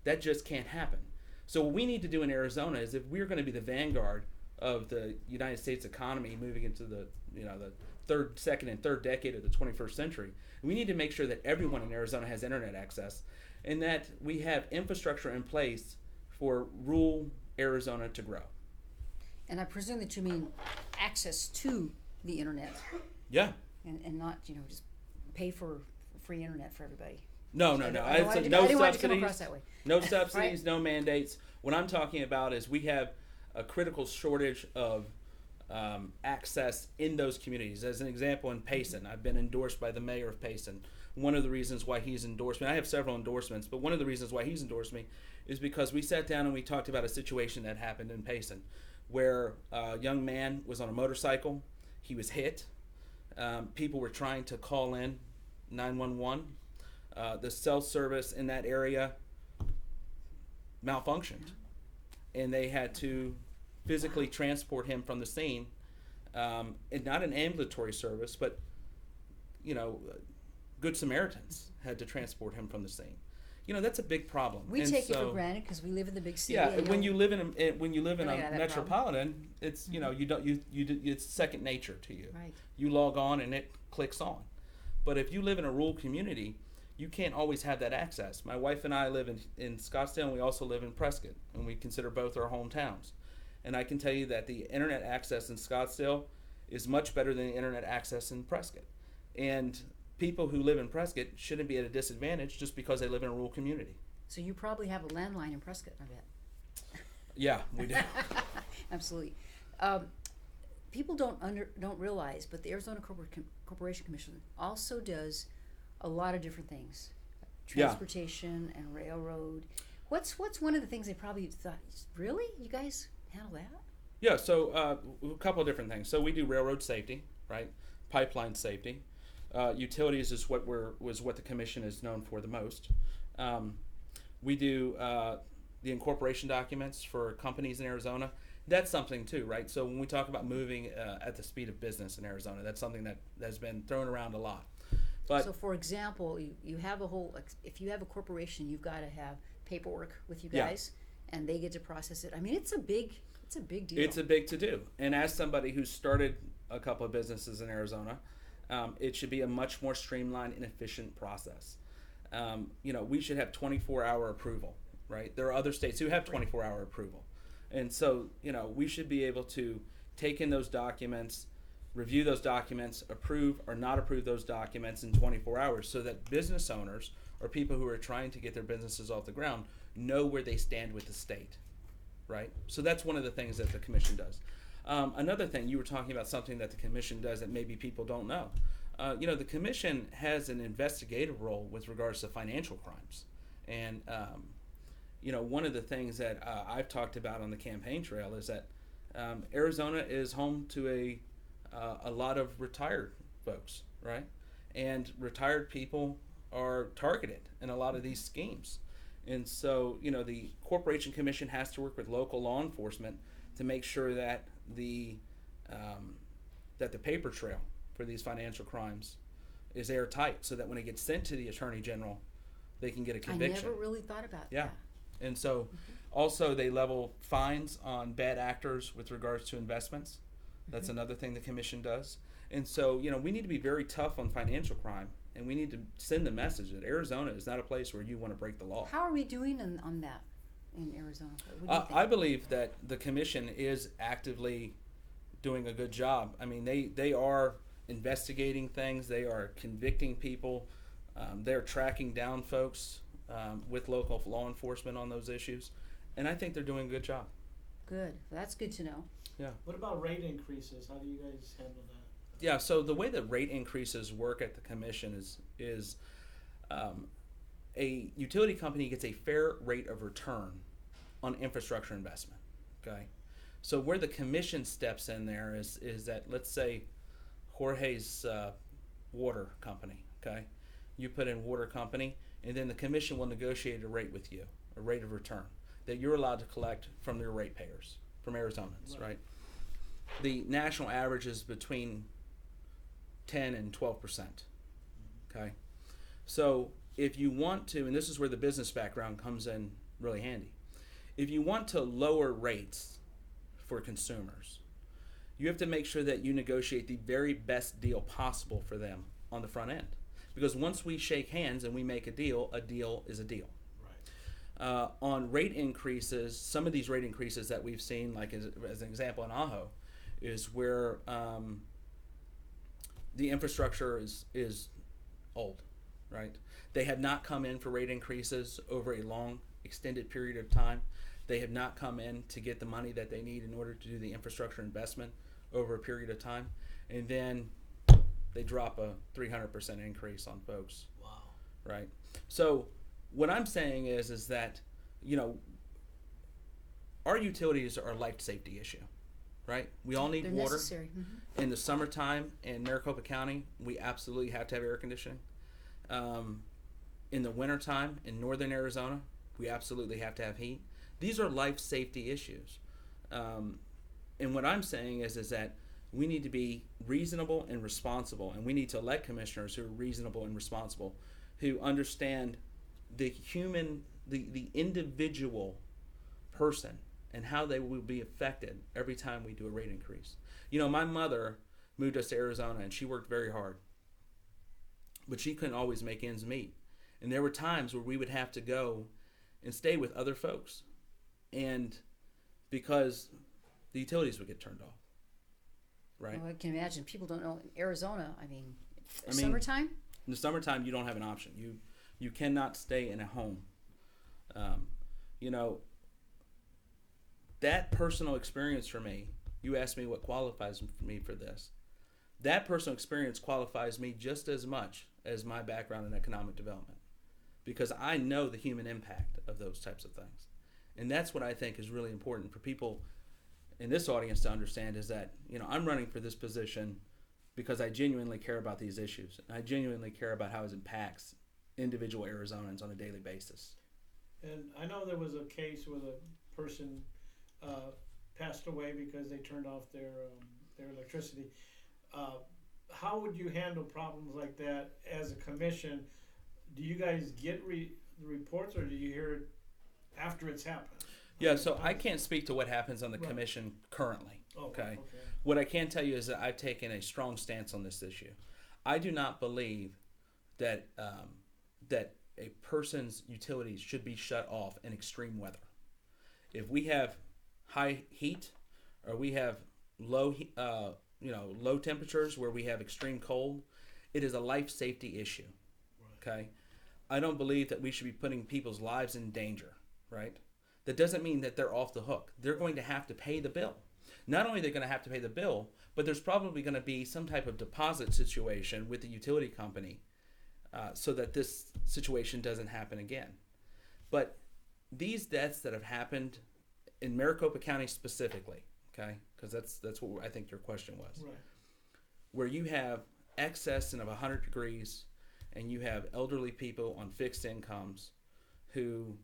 Speaker 5: That just can't happen. So what we need to do in Arizona is, if we're going to be the vanguard of the United States economy moving into the second and third decade of the 21st century, we need to make sure that everyone in Arizona has internet access, and that we have infrastructure in place for rural Arizona to grow.
Speaker 1: And I presume that you mean access to the internet.
Speaker 5: Yeah.
Speaker 1: And not, just pay for free internet for everybody.
Speaker 5: No.
Speaker 1: I
Speaker 5: No
Speaker 1: didn't want it to come
Speaker 5: subsidies.
Speaker 1: across that way.
Speaker 5: No subsidies,
Speaker 1: Right.
Speaker 5: no mandates. What I'm talking about is we have a critical shortage of access in those communities. As an example, in Payson, I've been endorsed by the mayor of Payson. One of the reasons why he's endorsed me, I have several endorsements, but one of the reasons why he's endorsed me is because we sat down and we talked about a situation that happened in Payson where a young man was on a motorcycle. He was hit. People were trying to call in 911. The cell service in that area malfunctioned, and they had to physically transport him from the scene, and not an ambulatory service, but Good Samaritans had to transport him from the scene. that's a big problem.
Speaker 1: We
Speaker 5: And
Speaker 1: take it
Speaker 5: so,
Speaker 1: for granted because we live in the big city.
Speaker 5: Yeah,
Speaker 1: and
Speaker 5: when you live in a
Speaker 1: have that
Speaker 5: metropolitan, it's it's second nature to you.
Speaker 1: Right.
Speaker 5: You log on and it clicks on. But if you live in a rural community, you can't always have that access. My wife and I live in Scottsdale, and we also live in Prescott, and we consider both our hometowns. And I can tell you that the internet access in Scottsdale is much better than the internet access in Prescott. And people who live in Prescott shouldn't be at a disadvantage just because they live in a rural community.
Speaker 1: So you probably have a landline in Prescott, I bet.
Speaker 5: Yeah, we do.
Speaker 1: Absolutely. People don't realize, but the Arizona Corporation Commission also does a lot of different things, transportation and railroad. What's one of the things they probably thought? Really, you guys handle that?
Speaker 5: Yeah, so a couple of different things. So we do railroad safety, right? Pipeline safety. Utilities is what the commission is known for the most. We do the incorporation documents for companies in Arizona. That's something too, right? So when we talk about moving at the speed of business in Arizona, that's something that has been thrown around a lot. But
Speaker 1: so, for example, you have if you have a corporation, you've got to have paperwork with you
Speaker 5: Yeah.
Speaker 1: guys, and they get to process it. I mean, it's a big deal.
Speaker 5: it's a big to do. And as somebody who started a couple of businesses in Arizona, it should be a much more streamlined and efficient process. We should have 24-hour approval, right? There are other states who have 24-hour approval. And so, we should be able to take in those documents, review those documents, approve or not approve those documents in 24 hours so that business owners or people who are trying to get their businesses off the ground know where they stand with the state, right? So that's one of the things that the commission does. Another thing, you were talking about something that the commission does that maybe people don't know. The commission has an investigative role with regards to financial crimes. And, one of the things that I've talked about on the campaign trail is that Arizona is home to a lot of retired folks, right? And retired people are targeted in a lot of these schemes. And so, the Corporation Commission has to work with local law enforcement to make sure that the paper trail for these financial crimes is airtight so that when it gets sent to the Attorney General, they can get a conviction.
Speaker 1: I never really thought about
Speaker 5: Yeah.
Speaker 1: that.
Speaker 5: And so also they level fines on bad actors with regards to investments. That's another thing the commission does. And so, we need to be very tough on financial crime, and we need to send the message that Arizona is not a place where you want to break the law.
Speaker 1: How are we doing on that in Arizona? What do you think?
Speaker 5: I believe that the commission is actively doing a good job. I mean, they are investigating things. They are convicting people. They're tracking down folks with local law enforcement on those issues. And I think they're doing a good job.
Speaker 1: Good. That's good to know.
Speaker 5: Yeah.
Speaker 3: What about rate increases? How do you guys handle that?
Speaker 5: Yeah, so the way that rate increases work at the commission is a utility company gets a fair rate of return on infrastructure investment. Okay, so where the commission steps in there is that, let's say Jorge's water company. Okay, you put in water company, and then the commission will negotiate a rate with you, a rate of return that you're allowed to collect from your ratepayers, from Arizonans, right? The national average is between 10 and 12%. Okay, so if you want to, and this is where the business background comes in really handy, if you want to lower rates for consumers, you have to make sure that you negotiate the very best deal possible for them on the front end. Because once we shake hands and we make a deal is a deal.
Speaker 3: Right.
Speaker 5: On rate increases, some of these rate increases that we've seen, like as an example in Ajo, is where the infrastructure is old, right? They have not come in for rate increases over a long, extended period of time. They have not come in to get the money that they need in order to do the infrastructure investment over a period of time. And then they drop a 300% increase on folks.
Speaker 3: Wow.
Speaker 5: Right? So what I'm saying is that, our utilities are a life safety issue, right? We all need
Speaker 1: They're
Speaker 5: water.
Speaker 1: necessary. Mm-hmm.
Speaker 5: In the summertime in Maricopa County, we absolutely have to have air conditioning. In the wintertime in northern Arizona, we absolutely have to have heat. These are life safety issues. And what I'm saying is that we need to be reasonable and responsible, and we need to elect commissioners who are reasonable and responsible, who understand the individual person and how they will be affected every time we do a rate increase. You know, my mother moved us to Arizona and she worked very hard, but she couldn't always make ends meet. And there were times where we would have to go and stay with other folks, and because the utilities would get turned off. Right?
Speaker 1: Well, I can imagine. People don't know in Arizona. I mean,
Speaker 5: I mean,
Speaker 1: summertime.
Speaker 5: In the summertime, you don't have an option. You cannot stay in a home. You know, that personal experience for me. You asked me what qualifies me for this. That personal experience qualifies me just as much as my background in economic development, because I know the human impact of those types of things, and that's what I think is really important for people in this audience to understand, is that, you know, I'm running for this position because I genuinely care about these issues. And I genuinely care about how it impacts individual Arizonans on a daily basis.
Speaker 3: And I know there was a case where the person passed away because they turned off their electricity. How would you handle problems like that as a commission? Do you guys get the reports, or do you hear it after it's happened?
Speaker 5: Yeah, so I can't speak to what happens on the commission currently. Okay. What I can tell you is that I've taken a strong stance on this issue. I do not believe that that a person's utilities should be shut off in extreme weather. If we have high heat, or we have low temperatures where we have extreme cold, it is a life safety issue. Okay, I don't believe that we should be putting people's lives in danger. Right. That doesn't mean that they're off the hook. They're going to have to pay the bill. Not only are they going to have to pay the bill, but there's probably going to be some type of deposit situation with the utility company so that this situation doesn't happen again. But these deaths that have happened in Maricopa County specifically, okay, because that's what I think your question was,
Speaker 3: Right.
Speaker 5: where you have excess of 100 degrees and you have elderly people on fixed incomes who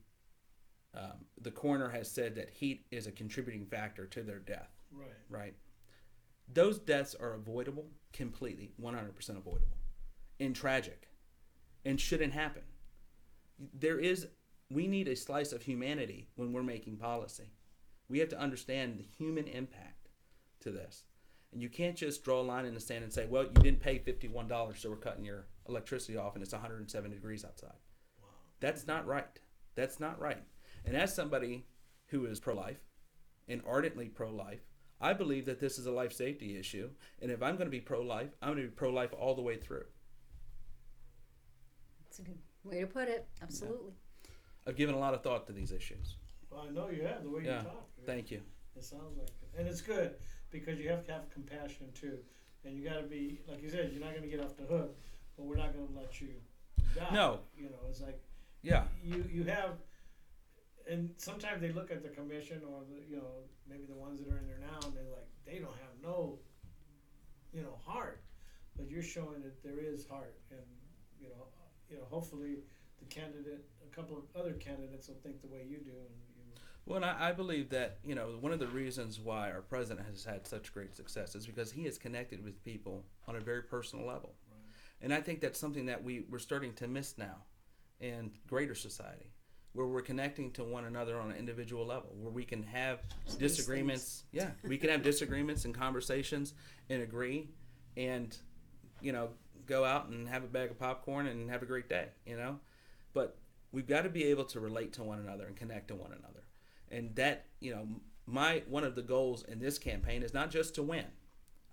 Speaker 5: the coroner has said that heat is a contributing factor to their death.
Speaker 3: Right.
Speaker 5: Right. Those deaths are avoidable, completely, 100% avoidable, and tragic, and shouldn't happen. We need a slice of humanity when we're making policy. We have to understand the human impact to this. And you can't just draw a line in the sand and say, well, you didn't pay $51, so we're cutting your electricity off and it's 107 degrees outside.
Speaker 3: Wow.
Speaker 5: That's not right. That's not right. And as somebody who is pro-life and ardently pro-life, I believe that this is a life safety issue. And if I'm going to be pro-life, I'm going to be pro-life all the way through.
Speaker 1: That's a good way to put it. Absolutely.
Speaker 5: I've given a lot of thought to these issues.
Speaker 3: Well, I know you have, the way you talk.
Speaker 5: Thank you.
Speaker 3: It sounds like it. And it's good, because you have to have compassion too. And you got to be, like you said, you're not going to get off the hook, but we're not going to let you die.
Speaker 5: No.
Speaker 3: You know, it's like,
Speaker 5: Yeah.
Speaker 3: you have, and sometimes they look at the commission, or maybe the ones that are in there now, and they're like, they don't have no, heart. But you're showing that there is heart, and hopefully the candidate, a couple of other candidates will think the way you do.
Speaker 5: Well, and I believe that, one of the reasons why our president has had such great success is because he has connected with people on a very personal level.
Speaker 3: Right.
Speaker 5: And I think that's something that we're starting to miss now in greater society, where we're connecting to one another on an individual level, where we can have disagreements. Yeah, we can have disagreements and conversations and agree and, go out and have a bag of popcorn and have a great day, But we've got to be able to relate to one another and connect to one another. And that, one of the goals in this campaign is not just to win.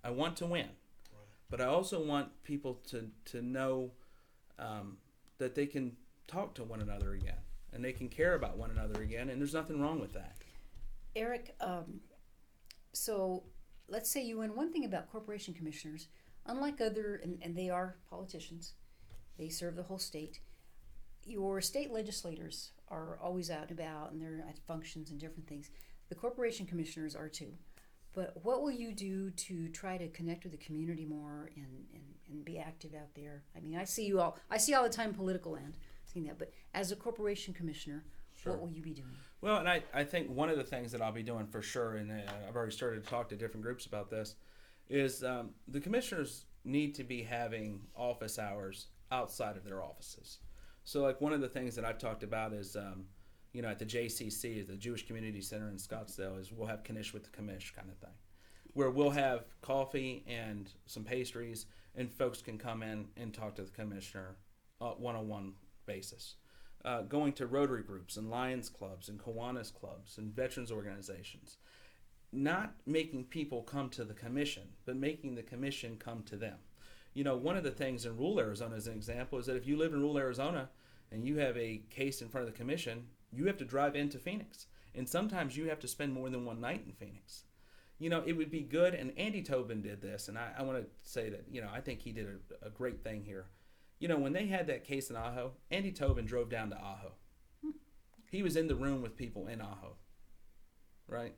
Speaker 5: I want to win.
Speaker 3: Right.
Speaker 5: But I also want people to know that they can talk to one another again, and they can care about one another again, and there's nothing wrong with that.
Speaker 1: Eric, so let's say you win. One thing about corporation commissioners, unlike other, and they are politicians, they serve the whole state. Your state legislators are always out and about, and they're at functions and different things. The corporation commissioners are too. But what will you do to try to connect with the community more and be active out there? I mean, I see all the time political land, seeing that. But as a corporation commissioner,
Speaker 5: Sure.
Speaker 1: What will you be doing?
Speaker 5: Well, and I think one of the things that I'll be doing for sure, and I've already started to talk to different groups about this, is the commissioners need to be having office hours outside of their offices. So like one of the things that I've talked about is, at the JCC, the Jewish Community Center in Scottsdale, is we'll have Knish with the Commish kind of thing, where we'll have coffee and some pastries, and folks can come in and talk to the commissioner one-on-one basis. Going to Rotary groups and Lions clubs and Kiwanis clubs and veterans organizations. Not making people come to the commission, but making the commission come to them. One of the things in rural Arizona, as an example, is that if you live in rural Arizona and you have a case in front of the commission, you have to drive into Phoenix. And sometimes you have to spend more than one night in Phoenix. It would be good, and Andy Tobin did this, and I want to say that, I think he did a great thing here. When they had that case in Ajo, Andy Tobin drove down to Ajo. He was in the room with people in Ajo, right?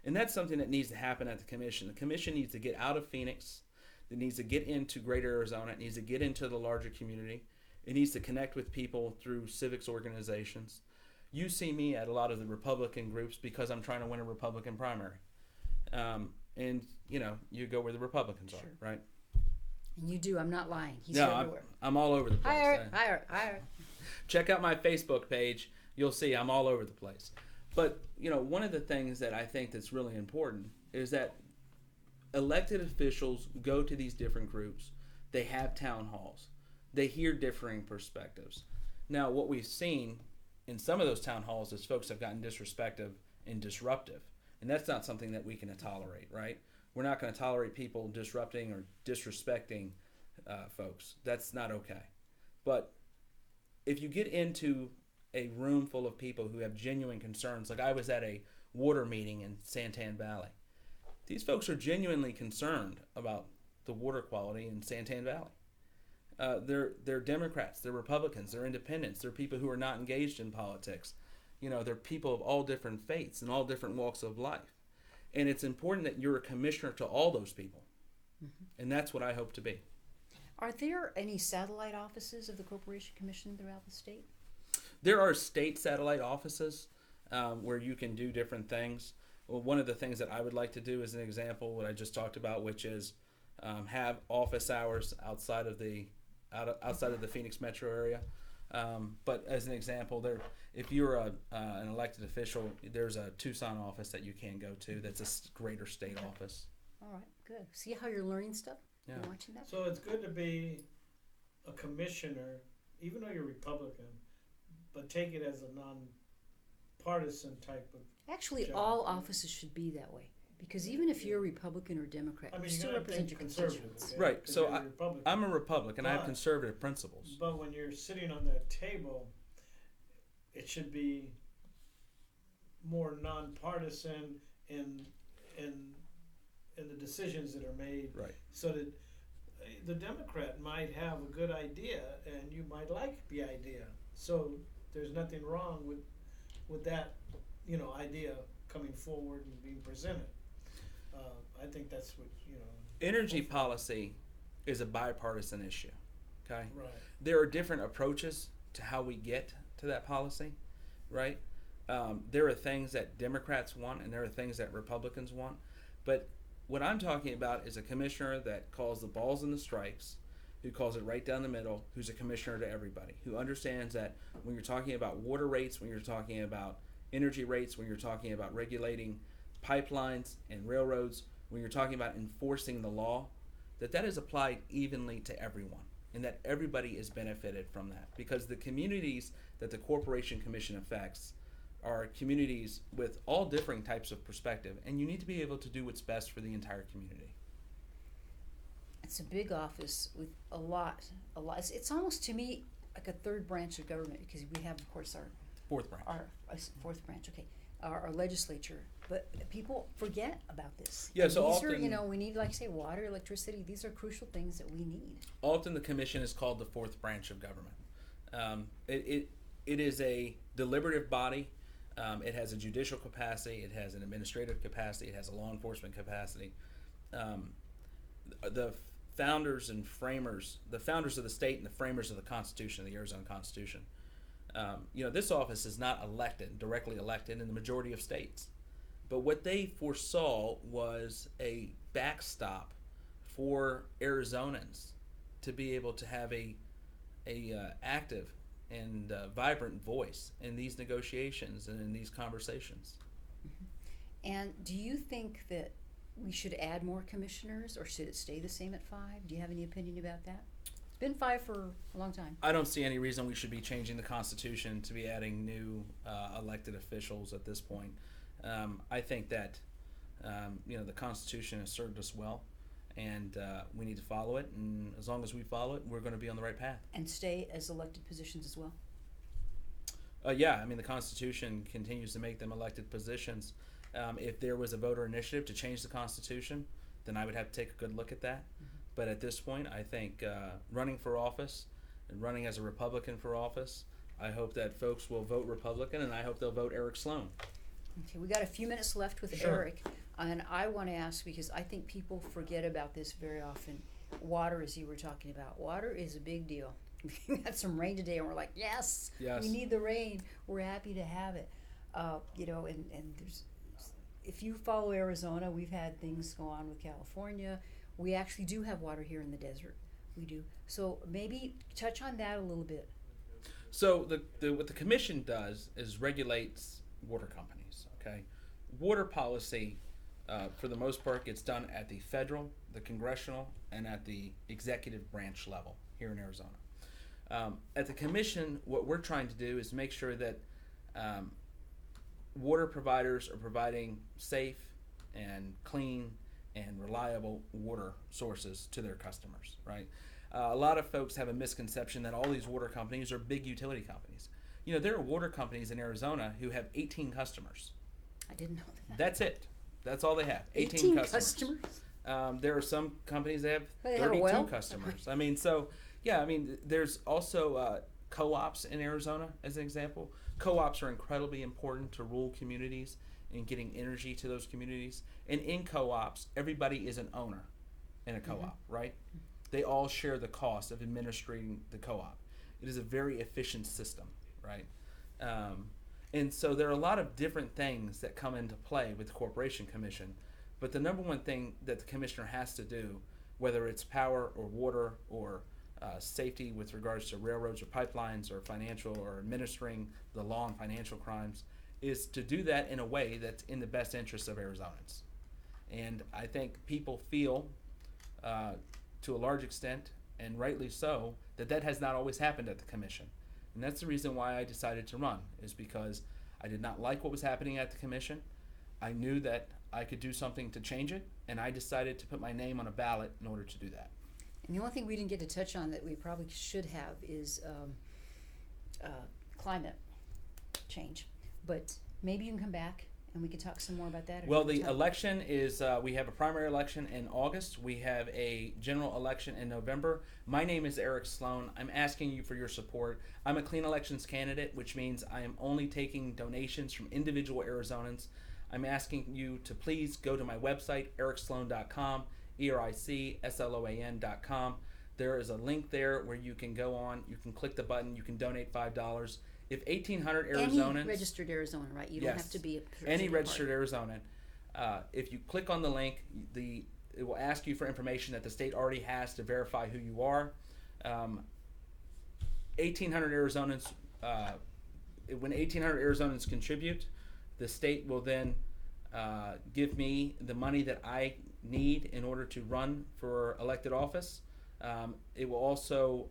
Speaker 5: And that's something that needs to happen at the commission. The commission needs to get out of Phoenix. It needs to get into greater Arizona. It needs to get into the larger community. It needs to connect with people through civics organizations. You see me at a lot of the Republican groups because I'm trying to win a Republican primary. You go where the Republicans
Speaker 1: Sure.
Speaker 5: are, right?
Speaker 1: And you do. I'm not lying. He's
Speaker 5: No,
Speaker 1: everywhere.
Speaker 5: I'm all over the place.
Speaker 1: Higher.
Speaker 5: Check out my Facebook page. You'll see I'm all over the place. But, one of the things that I think that's really important is that elected officials go to these different groups. They have town halls. They hear differing perspectives. Now, what we've seen in some of those town halls is folks have gotten disrespectful and disruptive. And that's not something that we can tolerate, right? We're not going to tolerate people disrupting or disrespecting folks. That's not okay. But if you get into a room full of people who have genuine concerns, like I was at a water meeting in Santan Valley. These folks are genuinely concerned about the water quality in Santan Valley. They're Democrats, they're Republicans, they're independents, they're people who are not engaged in politics. They're people of all different faiths and all different walks of life. And it's important that you're a commissioner to all those people. Mm-hmm. And that's what I hope to be.
Speaker 1: Are there any satellite offices of the Corporation Commission throughout the state?
Speaker 5: There are state satellite offices where you can do different things. Well, one of the things that I would like to do as an example, what I just talked about, which is have office hours outside of the Phoenix metro area. But as an example, if you're an elected official, there's a Tucson office that you can go to. That's a greater state office.
Speaker 1: All right, good. See how you're learning stuff?
Speaker 5: Yeah.
Speaker 1: You're watching that?
Speaker 3: So it's good to be a commissioner, even though you're Republican, but take it as a non-partisan type of.
Speaker 1: Actually,
Speaker 3: job.
Speaker 1: all offices should be that way. Because even if you're a Republican or Democrat, you still represent your constituents.
Speaker 3: Okay?
Speaker 5: Right.
Speaker 3: 'Cause
Speaker 5: So
Speaker 3: you're a Republican.
Speaker 5: I'm a Republican. I have
Speaker 3: But-
Speaker 5: conservative principles.
Speaker 3: But when you're sitting on that table, it should be more nonpartisan in the decisions that are made.
Speaker 5: Right.
Speaker 3: So that the Democrat might have a good idea, and you might like the idea. So there's nothing wrong with that, idea coming forward and being presented. I think that's what
Speaker 5: Energy policy is a bipartisan issue. Okay.
Speaker 3: Right.
Speaker 5: There are different approaches to how we get to that policy, right? There are things that Democrats want and there are things that Republicans want. But what I'm talking about is a commissioner that calls the balls and the strikes, who calls it right down the middle, who's a commissioner to everybody, who understands that when you're talking about water rates, when you're talking about energy rates, when you're talking about regulating pipelines and railroads, when you're talking about enforcing the law, that is applied evenly to everyone and that everybody is benefited from that, because the communities that the Corporation Commission affects are communities with all different types of perspective, and you need to be able to do what's best for the entire community.
Speaker 1: It's a big office with a lot. It's almost, to me, like a third branch of government, because we have, of course, our
Speaker 5: Fourth branch.
Speaker 1: fourth branch, okay, our legislature. But people forget about this.
Speaker 5: Yeah,
Speaker 1: And
Speaker 5: so
Speaker 1: these
Speaker 5: often-
Speaker 1: are, we need, like I say, water, electricity. These are crucial things that we need.
Speaker 5: Often the commission is called the fourth branch of government. It is a deliberative body. It has a judicial capacity. It has an administrative capacity. It has a law enforcement capacity. The founders and framers, the founders of the state and the framers of the Constitution, the Arizona Constitution, this office is not directly elected in the majority of states. But what they foresaw was a backstop for Arizonans to be able to have a active and vibrant voice in these negotiations and in these conversations.
Speaker 1: And do you think that we should add more commissioners, or should it stay the same at 5? Do you have any opinion about that? It's been 5 for a long time.
Speaker 5: I don't see any reason we should be changing the Constitution to be adding new elected officials at this point. I think that the Constitution has served us well, and we need to follow it. And as long as we follow it, we're going to be on the right path.
Speaker 1: And stay as elected positions as well?
Speaker 5: Yeah, I mean, the Constitution continues to make them elected positions. If there was a voter initiative to change the Constitution, then I would have to take a good look at that. But at this point, I think running for office and running as a Republican for office, I hope that folks will vote Republican, and I hope they'll vote Eric Sloan.
Speaker 1: Okay, we got a few minutes left with
Speaker 5: Sure.
Speaker 1: Eric, and I want to ask, because I think people forget about this very often. Water, as you were talking about, water is a big deal. We had some rain today, and we're like, yes, we need the rain. We're happy to have it. And there's, if you follow Arizona, we've had things go on with California. We actually do have water here in the desert. We do. So maybe touch on that a little bit.
Speaker 5: So what the commission does is regulates water companies. Okay, water policy, for the most part, gets done at the federal, the congressional, and at the executive branch level here in Arizona. At the commission, what we're trying to do is make sure that water providers are providing safe and clean and reliable water sources to their customers, right? A lot of folks have a misconception that all these water companies are big utility companies. There are water companies in Arizona who have 18 customers.
Speaker 1: I didn't know that.
Speaker 5: That's it. That's all they have.
Speaker 1: 18 customers?
Speaker 5: There are some companies that have
Speaker 1: They have a
Speaker 5: 32
Speaker 1: well?
Speaker 5: customers. There's also co-ops in Arizona, as an example. Co-ops are incredibly important to rural communities and getting energy to those communities. And in co-ops, everybody is an owner in a co-op, right? They all share the cost of administrating the co-op. It is a very efficient system, right? And so there are a lot of different things that come into play with the Corporation Commission. But the number one thing that the commissioner has to do, whether it's power or water or safety with regards to railroads or pipelines or financial or administering the law and financial crimes, is to do that in a way that's in the best interest of Arizonans. And I think people feel, to a large extent, and rightly so, that has not always happened at the commission. And that's the reason why I decided to run, is because I did not like what was happening at the commission. I knew that I could do something to change it, and I decided to put my name on a ballot in order to do that.
Speaker 1: And the only thing we didn't get to touch on that we probably should have is climate change. But maybe you can come back and we can talk some more about that.
Speaker 5: Well, the election is, we have a primary election in August. We have a general election in November. My name is Eric Sloan. I'm asking you for your support. I'm a clean elections candidate, which means I am only taking donations from individual Arizonans. I'm asking you to please go to my website, ericsloan.com, ERICSLOAN.com. There is a link there where you can go on, you can click the button, you can donate $5. If 1,800 Arizonans...
Speaker 1: Any registered Arizonan, right? You don't have to be a...
Speaker 5: Any registered Arizonan. If you click on the link, it will ask you for information that the state already has to verify who you are. 1,800 Arizonans, when 1,800 Arizonans contribute, the state will then give me the money that I need in order to run for elected office. It will also,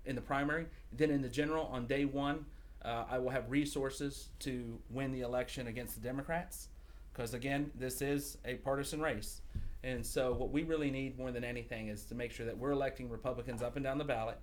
Speaker 5: in the primary, then in the general, on day one, I will have resources to win the election against the Democrats, because again, this is a partisan race. And so what we really need more than anything is to make sure that we're electing Republicans up and down the ballot,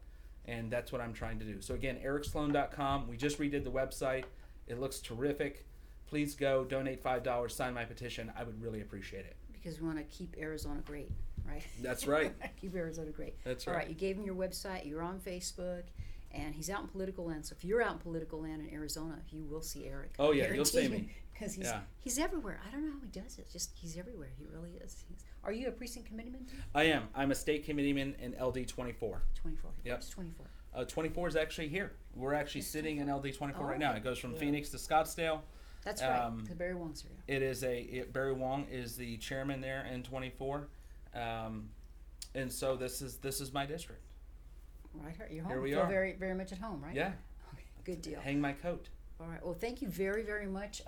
Speaker 5: and that's what I'm trying to do. So again, ericsloan.com. We just redid the website. It looks terrific. Please go, donate $5, sign my petition. I would really appreciate it.
Speaker 1: Because we want to keep Arizona great, right?
Speaker 5: That's right.
Speaker 1: Keep Arizona great.
Speaker 5: That's
Speaker 1: All
Speaker 5: right.
Speaker 1: right, you gave him your website, you're on Facebook, and he's out in political land. So if you're out in political land in Arizona, you will see Eric.
Speaker 5: Oh, yeah, you'll see me.
Speaker 1: Because he's everywhere. I don't know how he does it. Just he's everywhere. He really is. Are you a precinct committeeman?
Speaker 5: I am. I'm a state committeeman in LD 24.
Speaker 1: 24.
Speaker 5: Yep.
Speaker 1: What's 24?
Speaker 5: 24 is actually here. We're actually sitting in LD 24 right now. It goes from
Speaker 1: Yeah.
Speaker 5: Phoenix to Scottsdale.
Speaker 1: That's right. The Barry Wong's area.
Speaker 5: It is Barry Wong is the chairman there in 24, and so this is my district.
Speaker 1: Right here. You're home.
Speaker 5: Here we
Speaker 1: You feel
Speaker 5: are.
Speaker 1: very, very much at home, right?
Speaker 5: Yeah.
Speaker 1: Good deal.
Speaker 5: hang my coat.
Speaker 1: All right. Well, thank you very, very much.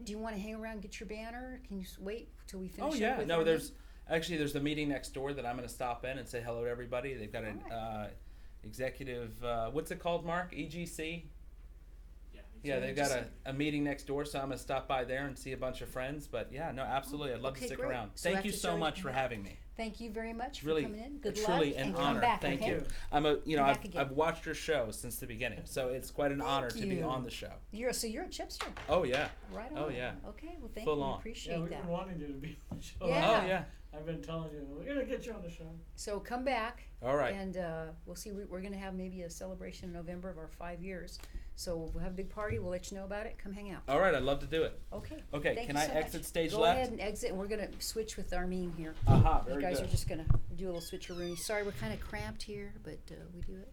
Speaker 1: Do you want to hang around and get your banner? Can you wait till we finish?
Speaker 5: Oh
Speaker 1: up
Speaker 5: yeah,
Speaker 1: with
Speaker 5: no,
Speaker 1: our
Speaker 5: there's a meeting next door that I'm going to stop in and say hello to everybody. They've got an executive, what's it called, Mark? EGC? Yeah, they've got a meeting next door, so I'm going to stop by there and see a bunch of friends. But yeah, no, absolutely. I'd love to
Speaker 1: Okay,
Speaker 5: stick
Speaker 1: great.
Speaker 5: around.
Speaker 1: So
Speaker 5: Thank you
Speaker 1: after
Speaker 5: so
Speaker 1: Joey-
Speaker 5: much for having me.
Speaker 1: Thank you very much for
Speaker 5: Really,
Speaker 1: coming in. Good
Speaker 5: truly
Speaker 1: luck
Speaker 5: an
Speaker 1: and
Speaker 5: honor.
Speaker 1: come back.
Speaker 5: Thank
Speaker 1: okay?
Speaker 5: you.
Speaker 1: Come
Speaker 5: I've
Speaker 1: back again.
Speaker 5: I've watched your show since the beginning, so it's quite an honor to be
Speaker 1: you.
Speaker 5: on the show.
Speaker 1: You're a chipster,
Speaker 5: Oh yeah.
Speaker 1: right on.
Speaker 5: Oh, yeah.
Speaker 1: Okay, well thank
Speaker 5: Full
Speaker 1: you.
Speaker 5: on.
Speaker 1: Appreciate
Speaker 3: Yeah, we've
Speaker 1: that.
Speaker 3: been wanting you to be on the show.
Speaker 1: Yeah.
Speaker 5: Oh yeah.
Speaker 3: I've been telling you, we're gonna get you on the show.
Speaker 1: So come back.
Speaker 5: All right.
Speaker 1: And we'll see. We're going to have maybe a celebration in November of our 5 years. So we'll have a big party. We'll let you know about it. Come hang out.
Speaker 5: All right. I'd love to do it.
Speaker 1: Okay.
Speaker 5: Okay.
Speaker 1: Thank
Speaker 5: Can
Speaker 1: you
Speaker 5: I
Speaker 1: so
Speaker 5: exit
Speaker 1: much.
Speaker 5: stage
Speaker 1: Go
Speaker 5: left?
Speaker 1: ahead and exit, and we're going to switch with Armin here.
Speaker 5: Aha.
Speaker 1: You
Speaker 5: Very
Speaker 1: guys
Speaker 5: good.
Speaker 1: are just going to do a little switcheroo. Sorry, we're kind of cramped here, but we do it.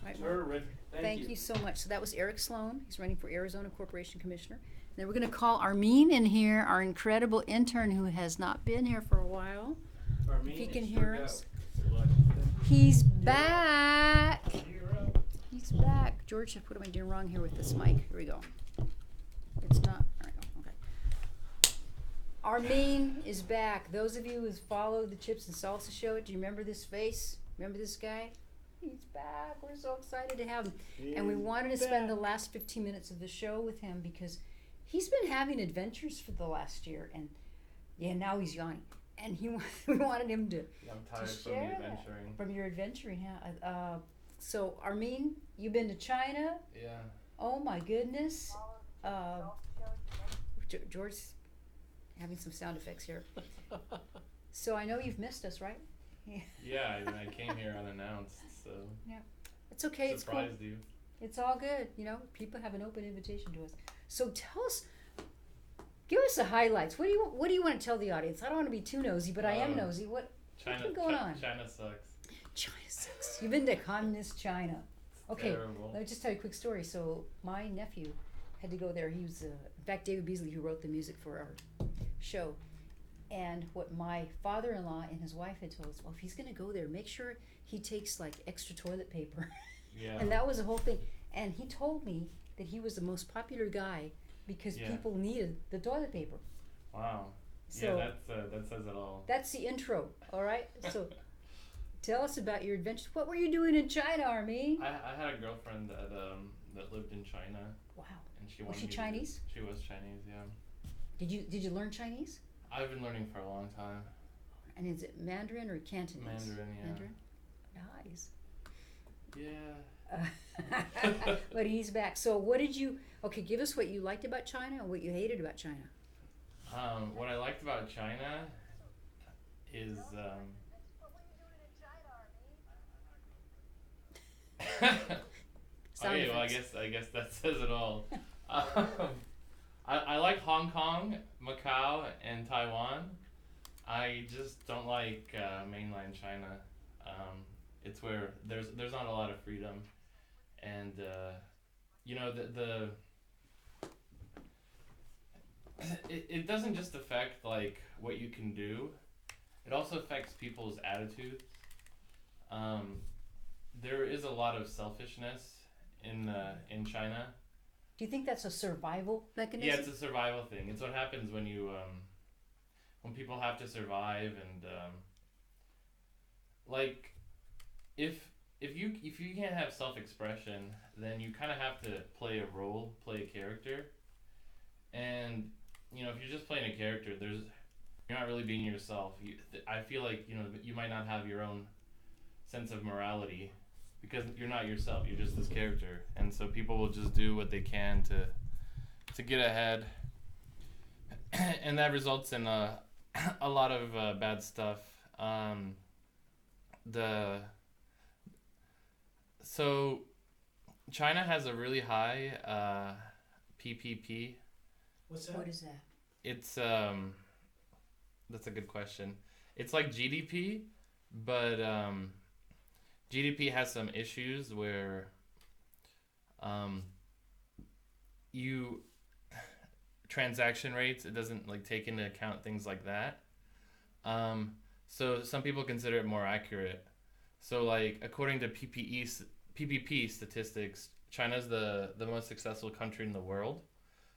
Speaker 1: Right, Mark?
Speaker 5: Terrific.
Speaker 1: Thank you so much. So that was Eric Sloan. He's running for Arizona Corporation Commissioner. Then we're going to call Armin in here, our incredible intern who has not been here for a while. If he can hear us. He's back.
Speaker 3: You're up.
Speaker 1: He's back. George, what am I doing wrong here with this mic? Here we go. It's not. There we go. Okay. Armin is back. Those of you who followed the Chips and Salsa show, do you remember this face? Remember this guy? He's back. We're so excited to have him. And we wanted to spend the last 15 minutes of the show with him because he's been having adventures for the last year. And yeah, now he's yawning. And we wanted him to
Speaker 6: I'm tired from the
Speaker 1: share that.
Speaker 6: adventuring.
Speaker 1: From your adventuring, huh? So, Armin, you've been to China?
Speaker 6: Yeah.
Speaker 1: Oh my goodness. George's having some sound effects here. So I know you've missed us, right?
Speaker 6: Yeah, I came here unannounced, so
Speaker 1: It's okay. It's cool.
Speaker 6: surprised you.
Speaker 1: It's all good. You know, people have an open invitation to us. So tell us, give us the highlights. What do you want to tell the audience? I don't want to be too nosy, but I am nosy. What's
Speaker 6: China,
Speaker 1: been going on?
Speaker 6: China sucks.
Speaker 1: China sucks. You've been to communist China. Okay,
Speaker 6: Terrible.
Speaker 1: let me just tell you a quick story. So my nephew had to go there. He was, in fact, David Beasley, who wrote the music for our show. And what my father-in-law and his wife had told us, well, if he's going to go there, make sure he takes like extra toilet paper.
Speaker 6: Yeah.
Speaker 1: And that was the whole thing. And he told me that he was the most popular guy because
Speaker 6: Yeah.
Speaker 1: people needed the toilet paper.
Speaker 6: Wow.
Speaker 1: So
Speaker 6: Yeah, that says it all.
Speaker 1: that's the intro, all right? So tell us about your adventures. What were you doing in China, Armin?
Speaker 6: I had a girlfriend that lived in China,
Speaker 1: Wow.
Speaker 6: and she
Speaker 1: Was
Speaker 6: wanted
Speaker 1: she
Speaker 6: me to-
Speaker 1: Chinese?
Speaker 6: She was Chinese, yeah.
Speaker 1: Did you learn Chinese?
Speaker 6: I've been learning for a long time.
Speaker 1: And is it Mandarin or Cantonese?
Speaker 6: Mandarin, yeah.
Speaker 1: Mandarin? Nice.
Speaker 6: Yeah.
Speaker 1: But he's back. So what did you, okay, give us what you liked about China and what you hated about China.
Speaker 6: What I liked about China is
Speaker 1: Sound
Speaker 6: okay, well,
Speaker 1: effects.
Speaker 6: I guess that says it all. I like Hong Kong, Macau, and Taiwan. I just don't like mainland China. It's where there's not a lot of freedom, and you know it doesn't just affect like what you can do. It also affects people's attitudes. There is a lot of selfishness in China.
Speaker 1: Do you think that's a survival mechanism?
Speaker 6: Yeah, it's a survival thing. It's what happens when you when people have to survive, and like if you can't have self-expression, then you kind of have to play a role, play a character. And you know, if you're just playing a character, you're not really being yourself. I feel like, you know, you might not have your own sense of morality because you're not yourself. You're just this character, and so people will just do what they can to get ahead, and that results in a lot of bad stuff. So China has a really high PPP.
Speaker 3: What's that?
Speaker 1: What is that?
Speaker 6: It's that's a good question. It's like GDP, but GDP has some issues where you transaction rates, it doesn't like take into account things like that. So some people consider it more accurate. So like according to PPP statistics, China's the most successful country in the world.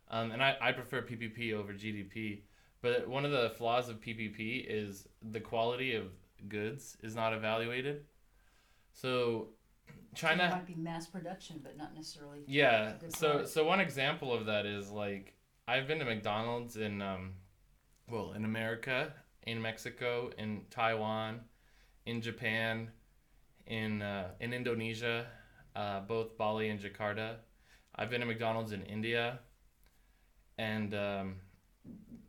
Speaker 6: And I prefer PPP over GDP. But one of the flaws of PPP is the quality of goods is not evaluated. So
Speaker 1: So it
Speaker 6: China,
Speaker 1: might be mass production, but not necessarily.
Speaker 6: yeah.
Speaker 1: a good
Speaker 6: So
Speaker 1: product.
Speaker 6: so one example of that is like I've been to McDonald's in in America, in Mexico, in Taiwan, in Japan, in Indonesia, both Bali and Jakarta. I've been to McDonald's in India, and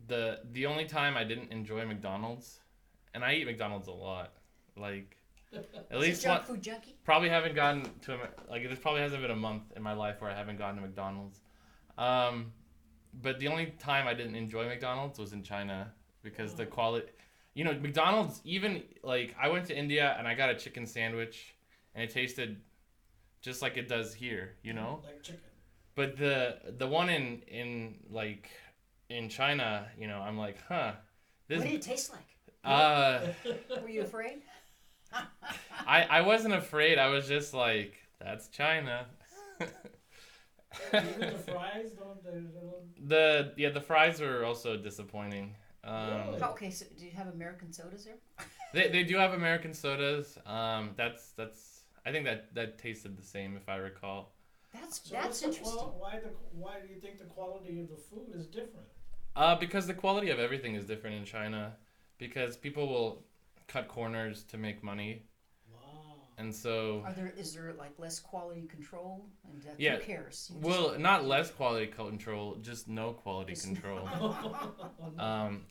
Speaker 6: the only time I didn't enjoy McDonald's, and I eat McDonald's a lot, like at
Speaker 1: Is it
Speaker 6: least
Speaker 1: junk
Speaker 6: one.
Speaker 1: food junkie?
Speaker 6: Probably haven't gotten to like there probably hasn't been a month in my life where I haven't gone to McDonald's. But the only time I didn't enjoy McDonald's was in China because the quality, McDonald's, even like I went to India and I got a chicken sandwich and it tasted just like it does here,
Speaker 3: Like chicken.
Speaker 6: But the one in China, I'm like, this
Speaker 1: What did it taste like?
Speaker 6: uh
Speaker 1: Were you afraid?
Speaker 6: I wasn't afraid. I was just like, that's China.
Speaker 3: Even the fries don't.
Speaker 6: The fries were also disappointing.
Speaker 3: Really?
Speaker 1: Okay, so do you have American sodas there?
Speaker 6: They do have American sodas. That's I think that tasted the same if I recall.
Speaker 1: That's
Speaker 3: So what's the
Speaker 1: interesting.
Speaker 3: why do you think the quality of the food is different?
Speaker 6: Because the quality of everything is different in China, because people will cut corners to make money,
Speaker 3: Wow.
Speaker 6: and so
Speaker 1: Is there like less quality control? And
Speaker 6: Yeah.
Speaker 1: who cares? You
Speaker 6: well, not less quality control, just no quality
Speaker 1: Just-
Speaker 6: control.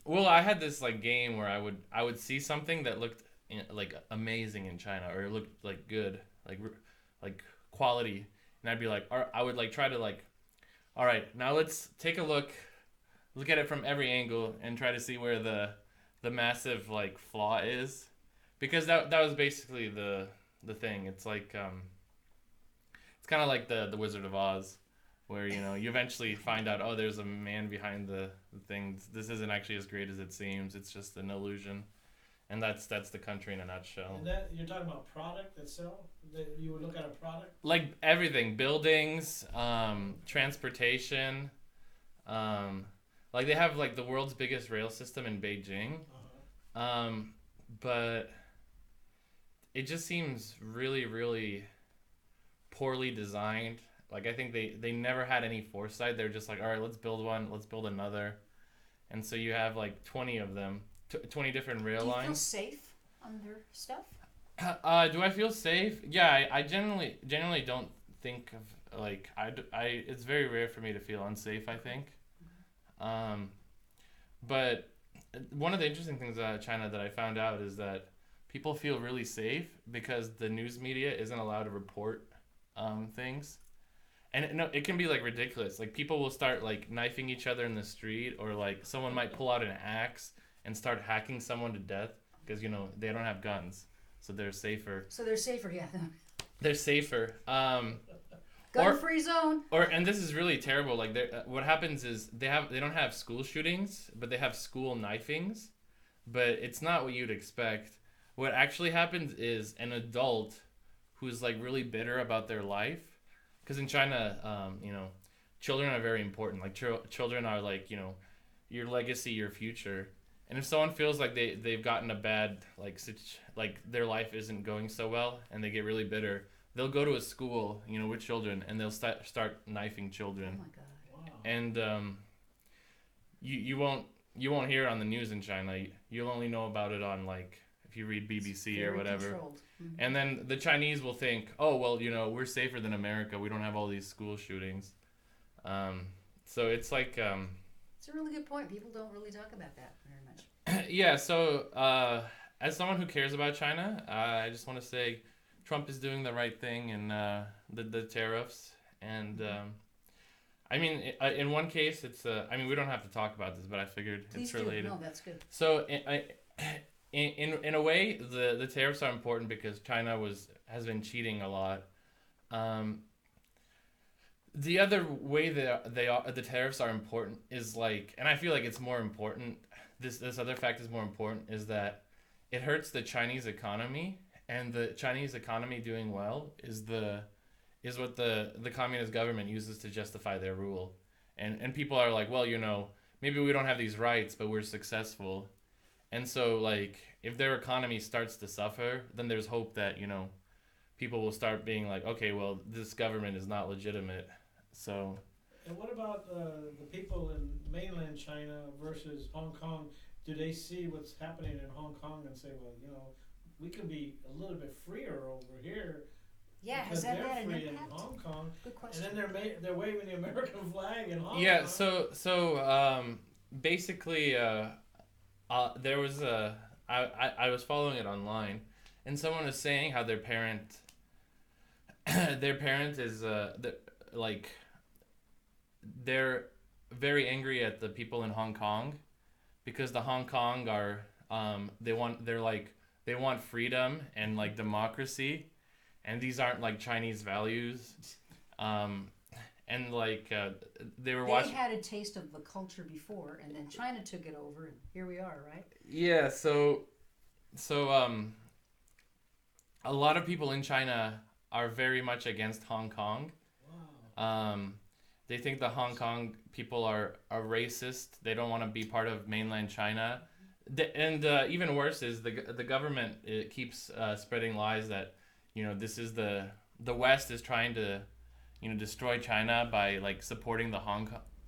Speaker 6: Well, I had this like game where I would see something that looked like amazing in China, or it looked like good, like quality, and I'd be like, or I would like try to like, all right, now let's take a look at it from every angle and try to see where the massive like flaw is, because that was basically the thing. It's like it's kind of like the Wizard of Oz, where you eventually find out, oh, there's a man behind the things. This isn't actually as great as it seems. It's just an illusion, and that's the country in a nutshell.
Speaker 3: And that you're talking about product itself? That you would look at a product?
Speaker 6: Like everything, buildings, transportation, like they have like the world's biggest rail system in Beijing, but it just seems really, really poorly designed. Like I think they never had any foresight. They're just like, all right, let's build one, let's build another, and so you have like 20 of them, 20 different rail
Speaker 1: Do you feel
Speaker 6: lines.
Speaker 1: safe on their stuff?
Speaker 6: Do I feel safe? Yeah, I generally don't think of like I it's very rare for me to feel unsafe, I think. But one of the interesting things about China that I found out is that people feel really safe because the news media isn't allowed to report things. And it can be like ridiculous. Like people will start like knifing each other in the street, or like someone might pull out an axe and start hacking someone to death because they don't have guns. So they're safer.
Speaker 1: So they're safer, yeah.
Speaker 6: They're safer.
Speaker 1: Gun-free zone.
Speaker 6: And this is really terrible. Like, what happens is they don't have school shootings, but they have school knifings. But it's not what you'd expect. What actually happens is an adult who's like really bitter about their life, because in China, children are very important. Like children are like your legacy, your future. And if someone feels like they've gotten a bad like their life isn't going so well, and they get really bitter, they'll go to a school with children, and they'll start knifing
Speaker 1: Oh
Speaker 6: children.
Speaker 1: my god.
Speaker 3: Wow.
Speaker 6: And you won't hear it on the news in China. You'll only know about it on like if you read BBC or
Speaker 1: Very
Speaker 6: whatever.
Speaker 1: controlled. Mhm.
Speaker 6: And then the Chinese will think, oh well, we're safer than America. We don't have all these school shootings. So it's like
Speaker 1: It's a really good point. People don't really talk about that very much.
Speaker 6: yeah. So as someone who cares about China, I just want to say Trump is doing the right thing in the tariffs. And I mean, in one case, it's I mean, we don't have to talk about this, but I figured
Speaker 1: Please
Speaker 6: it's
Speaker 1: do.
Speaker 6: related.
Speaker 1: No, that's good.
Speaker 6: So in a way, the tariffs are important because China has been cheating a lot. The other way that the tariffs are important is like, and I feel like it's more important. This other fact is more important, is that it hurts the Chinese economy, and the Chinese economy doing well is what the communist government uses to justify their rule. And people are like, well, maybe we don't have these rights, but we're successful. And so, like, if their economy starts to suffer, then there's hope that, people will start being like, okay, well, this government is not legitimate. So.
Speaker 3: And what about the people in mainland China versus Hong Kong? Do they see what's happening in Hong Kong and say, well, we can be a little bit freer over here?
Speaker 1: Yeah,
Speaker 3: because
Speaker 1: has that
Speaker 3: they're
Speaker 1: had an
Speaker 3: free
Speaker 1: impact?
Speaker 3: in Hong Kong,
Speaker 1: Good question.
Speaker 3: and then they're waving the American flag in Hong Kong.
Speaker 6: Yeah. So basically, there was I was following it online, and someone was saying how their parent is like, they're very angry at the people in Hong Kong because the Hong Kong are they want freedom and like democracy, and these aren't like Chinese values, and like they
Speaker 1: had a taste of the culture before, and then China took it over, and here we are, right?
Speaker 6: Yeah. So a lot of people in China are very much against Hong Kong.
Speaker 3: Wow.
Speaker 6: They think the Hong Kong people are racist. They don't want to be part of mainland China. And even worse is the government, it keeps spreading lies that, this is the West is trying to, destroy China by like supporting the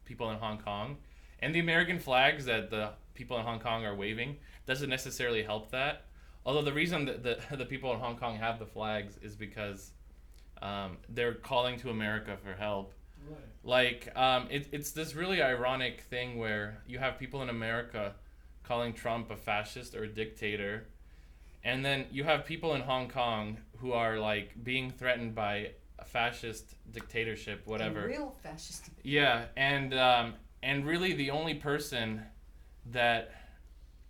Speaker 6: people in Hong Kong. And the American flags that the people in Hong Kong are waving doesn't necessarily help that. Although the reason that the people in Hong Kong have the flags is because they're calling to America for help.
Speaker 3: Right.
Speaker 6: Like, it's this really ironic thing where you have people in America calling Trump a fascist or a dictator, and then you have people in Hong Kong who are like being threatened by a fascist dictatorship, whatever.
Speaker 1: A real fascist.
Speaker 6: Yeah, and really the only person that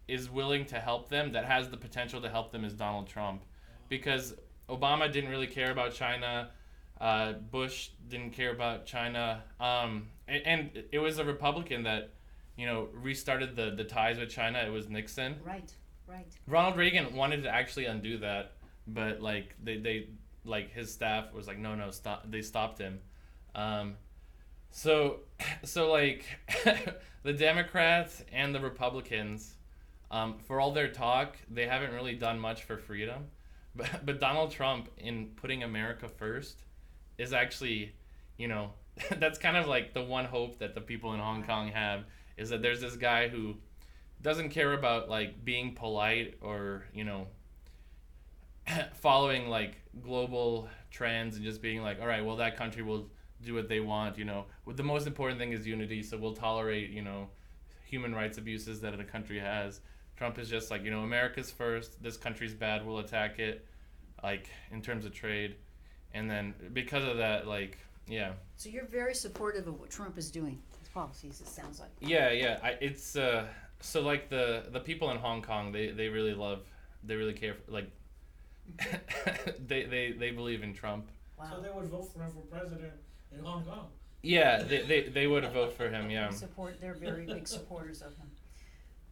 Speaker 6: is willing to help them, that has the potential to help them, is Donald Trump, because Obama didn't really care about China. Bush didn't care about China, and it was a Republican that, restarted the ties with China. It was Nixon.
Speaker 1: Right.
Speaker 6: Ronald Reagan wanted to actually undo that, but like they like his staff was like, no, stop. They stopped him. So like the Democrats and the Republicans, for all their talk, they haven't really done much for freedom, but Donald Trump, in putting America first, is actually, that's kind of like the one hope that the people in Hong Kong have, is that there's this guy who doesn't care about like being polite or, following like global trends and just being like, all right, well, that country will do what they want, the most important thing is unity, so we'll tolerate, human rights abuses that a country has. Trump is just like, America's first, this country's bad, we'll attack it, like in terms of trade. And then because of that, like, yeah.
Speaker 1: So you're very supportive of what Trump is doing, his policies, it sounds like.
Speaker 6: Yeah. It's so like the people in Hong Kong, they really care for, like, they believe in Trump.
Speaker 1: Wow.
Speaker 3: So they would vote for him for president in Hong Kong.
Speaker 6: Yeah, they would vote for him. Yeah.
Speaker 1: They're very big supporters of him.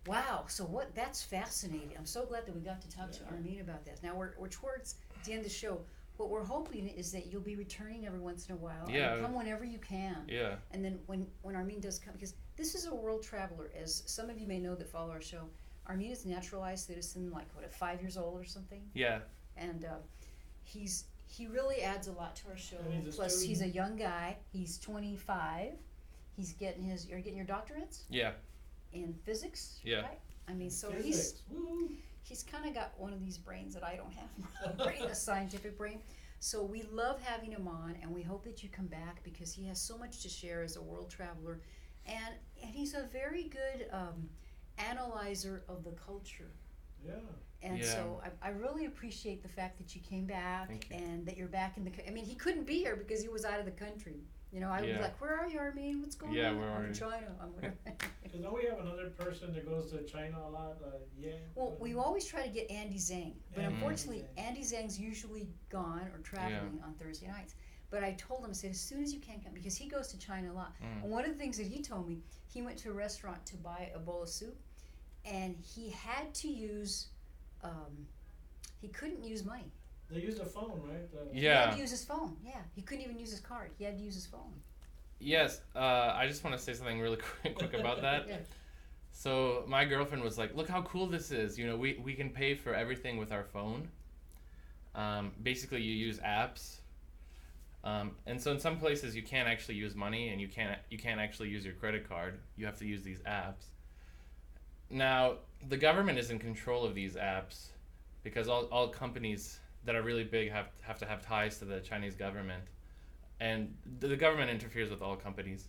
Speaker 1: Wow. So that's fascinating. I'm so glad that we got to talk to Armin about that. Now we're towards the end of the show. What we're hoping is that you'll be returning every once in a while.
Speaker 6: Yeah.
Speaker 1: And come whenever you can.
Speaker 6: Yeah.
Speaker 1: And then when Armin does come, because this is a world traveler, as some of you may know that follow our show. Armin is a naturalized citizen, like at 5 years old or something.
Speaker 6: Yeah.
Speaker 1: And he really adds a lot to our show.
Speaker 3: And he's a
Speaker 1: Plus,
Speaker 3: student.
Speaker 1: he's a young guy. He's 25. You're getting your doctorates
Speaker 6: Yeah.
Speaker 1: in physics.
Speaker 6: Yeah.
Speaker 1: Right? I mean, so
Speaker 3: Physics. Woo.
Speaker 1: he's kind of got one of these brains that I don't have, a scientific brain. So we love having him on, and we hope that you come back because he has so much to share as a world traveler, and he's a very good analyzer of the culture.
Speaker 3: Yeah.
Speaker 1: And
Speaker 6: Yeah.
Speaker 1: so I really appreciate the fact that you came back.
Speaker 6: Thank you.
Speaker 1: And that you're back in I mean, he couldn't be here because he was out of the country. I would be
Speaker 6: Yeah.
Speaker 1: like, where are you, Armin? What's going
Speaker 6: Yeah,
Speaker 1: on?
Speaker 6: where
Speaker 1: I'm
Speaker 6: are
Speaker 1: in
Speaker 6: you?
Speaker 1: China. I'm whatever.
Speaker 3: Because don't we have another person that goes to China a lot?
Speaker 1: Well, we always try to get Andy Zhang, but
Speaker 3: Mm.
Speaker 1: unfortunately, Andy Zhang's usually gone or traveling on Thursday nights. But I told him, I said, as soon as you can come, because he goes to China a lot. And one of the things that he told me, he went to a restaurant to buy a bowl of soup, and he had to use He couldn't use money.
Speaker 3: They use a phone, right?
Speaker 1: He had
Speaker 7: Yeah.
Speaker 1: to use his phone. Yeah, he couldn't even use his card. He had to use his phone.
Speaker 7: Yes. I just want to say something really quick about that.
Speaker 1: Yeah.
Speaker 7: So my girlfriend was like, "Look how cool this is! You know, we can pay for everything with our phone. Basically, you use apps, and so in some places you can't actually use money, and you can't actually use your credit card. You have to use these apps. Now, the government is in control of these apps because all companies that are really big have to have ties to the Chinese government, and the government interferes with all companies.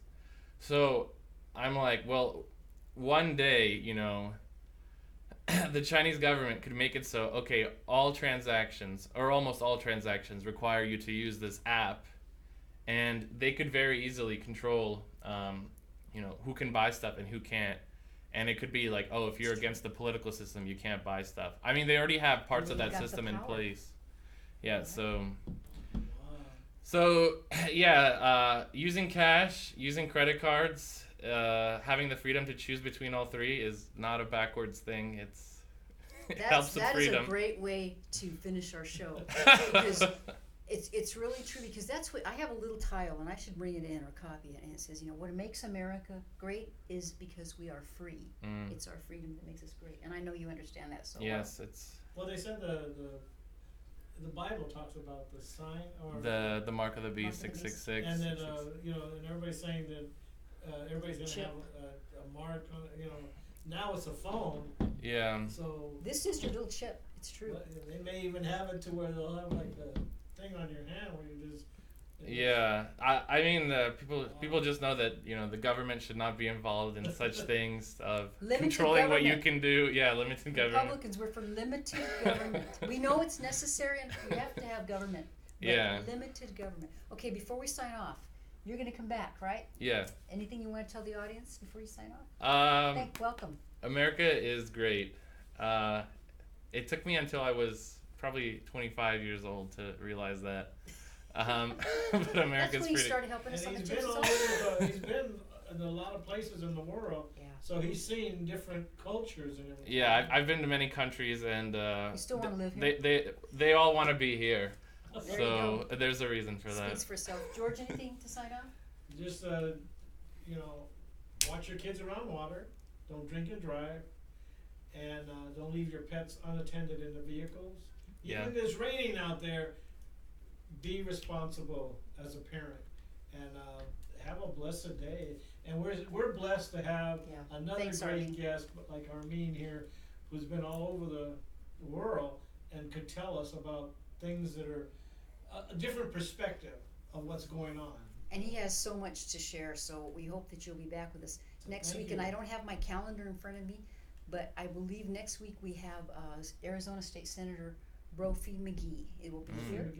Speaker 7: So I'm like, well, one day, you know, the Chinese government could make it so, okay, all transactions, or almost all transactions, require you to use this app, and they could very easily control, you know, who can buy stuff and who can't. And it could be like, oh, if you're against the political system, you can't buy stuff. I mean, they already have parts of
Speaker 1: They've
Speaker 7: that
Speaker 1: got the
Speaker 7: system in
Speaker 1: power.
Speaker 7: place. Yeah, so
Speaker 3: Wow.
Speaker 7: so yeah, using cash, using credit cards, having the freedom to choose between all three is not a backwards thing. It helps with
Speaker 1: That is
Speaker 7: freedom.
Speaker 1: a great way to finish our show because it's really true, because that's what I have a little tile, and I should bring it in or copy it, and it says, you know, what makes America great is because we are free.
Speaker 7: Mm.
Speaker 1: It's our freedom that makes us great, and I know you understand that so
Speaker 7: Yes, it's
Speaker 3: Well, they said the Bible talks about the sign or
Speaker 7: the mark of the
Speaker 1: Mark
Speaker 7: beast,
Speaker 1: of the beast.
Speaker 7: 666.
Speaker 3: and then you know, and everybody's saying that everybody's gonna
Speaker 1: Chip.
Speaker 3: have a mark on, you know. Now it's a phone,
Speaker 7: Yeah.
Speaker 3: so
Speaker 1: well. This is your little chip. It's true.
Speaker 3: they may even have it to where they'll have like a thing on your hand where you just.
Speaker 7: Yeah, I mean, people just know that, you know, the government should not be involved in such things of
Speaker 1: Limited
Speaker 7: controlling what you
Speaker 1: government.
Speaker 7: can do. Yeah, limited government.
Speaker 1: Republicans, we're for limited government. We know it's necessary and we have to have government. But
Speaker 7: Yeah.
Speaker 1: limited government. Okay, before we sign off, you're going to come back, right?
Speaker 7: Yeah.
Speaker 1: Anything you want to tell the audience before you sign off? Welcome.
Speaker 7: America is great. It took me until I was probably 25 years old to realize that. But
Speaker 1: That's
Speaker 7: America's
Speaker 1: when he
Speaker 7: pretty.
Speaker 1: started helping
Speaker 3: And
Speaker 1: us on the
Speaker 3: he's
Speaker 1: tips.
Speaker 3: been all over. He's been in a lot of places in the world,
Speaker 1: Yeah.
Speaker 3: so he's seen different cultures and everything.
Speaker 7: Yeah, I've been to many countries, and
Speaker 1: You still want to live here?
Speaker 7: they all want to be here.
Speaker 1: There you
Speaker 7: So
Speaker 1: go.
Speaker 7: there's a reason for that.
Speaker 1: Speaks for itself. George, anything to sign off?
Speaker 3: Just you know, watch your kids around water. Don't drink and drive, and don't leave your pets unattended in the vehicles.
Speaker 7: Yeah.
Speaker 3: Even if it's raining out there, be responsible as a parent, and have a blessed day. And we're blessed to have
Speaker 1: Yeah.
Speaker 3: another
Speaker 1: Thanks,
Speaker 3: great
Speaker 1: Arlene.
Speaker 3: guest like Armin here, who's been all over the world and could tell us about things that are a different perspective of what's going on.
Speaker 1: And he has so much to share, so we hope that you'll be back with us next
Speaker 3: Thank
Speaker 1: week.
Speaker 3: you.
Speaker 1: And I don't have my calendar in front of me, but I believe next week we have Arizona State Senator Brophy McGee. It will be here.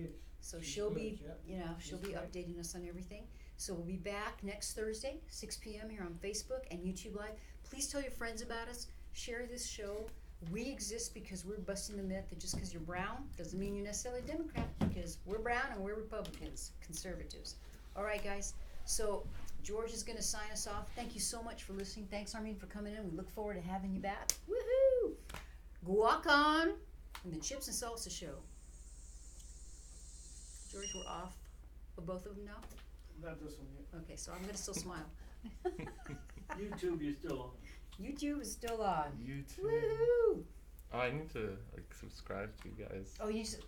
Speaker 1: So
Speaker 3: She's
Speaker 1: she'll
Speaker 3: good,
Speaker 1: be,
Speaker 3: yeah.
Speaker 1: you know, she'll
Speaker 3: She's
Speaker 1: be
Speaker 3: great.
Speaker 1: updating us on everything. So we'll be back next Thursday, 6 p.m. here on Facebook and YouTube Live. Please tell your friends about us. Share this show. We exist because we're busting the myth that just because you're brown doesn't mean you're necessarily a Democrat, because we're brown and we're Republicans, conservatives. All right, guys. So George is going to sign us off. Thank you so much for listening. Thanks, Armin, for coming in. We look forward to having you back. Woohoo! Guac on and the Chips and Salsa Show. George, we're off of both of them now?
Speaker 3: Not this one yet.
Speaker 1: Okay, so I'm going to still smile.
Speaker 3: YouTube, you're still on.
Speaker 1: YouTube is still on.
Speaker 7: YouTube.
Speaker 1: Woohoo!
Speaker 7: Oh, I need to like subscribe to you guys.
Speaker 1: Oh, you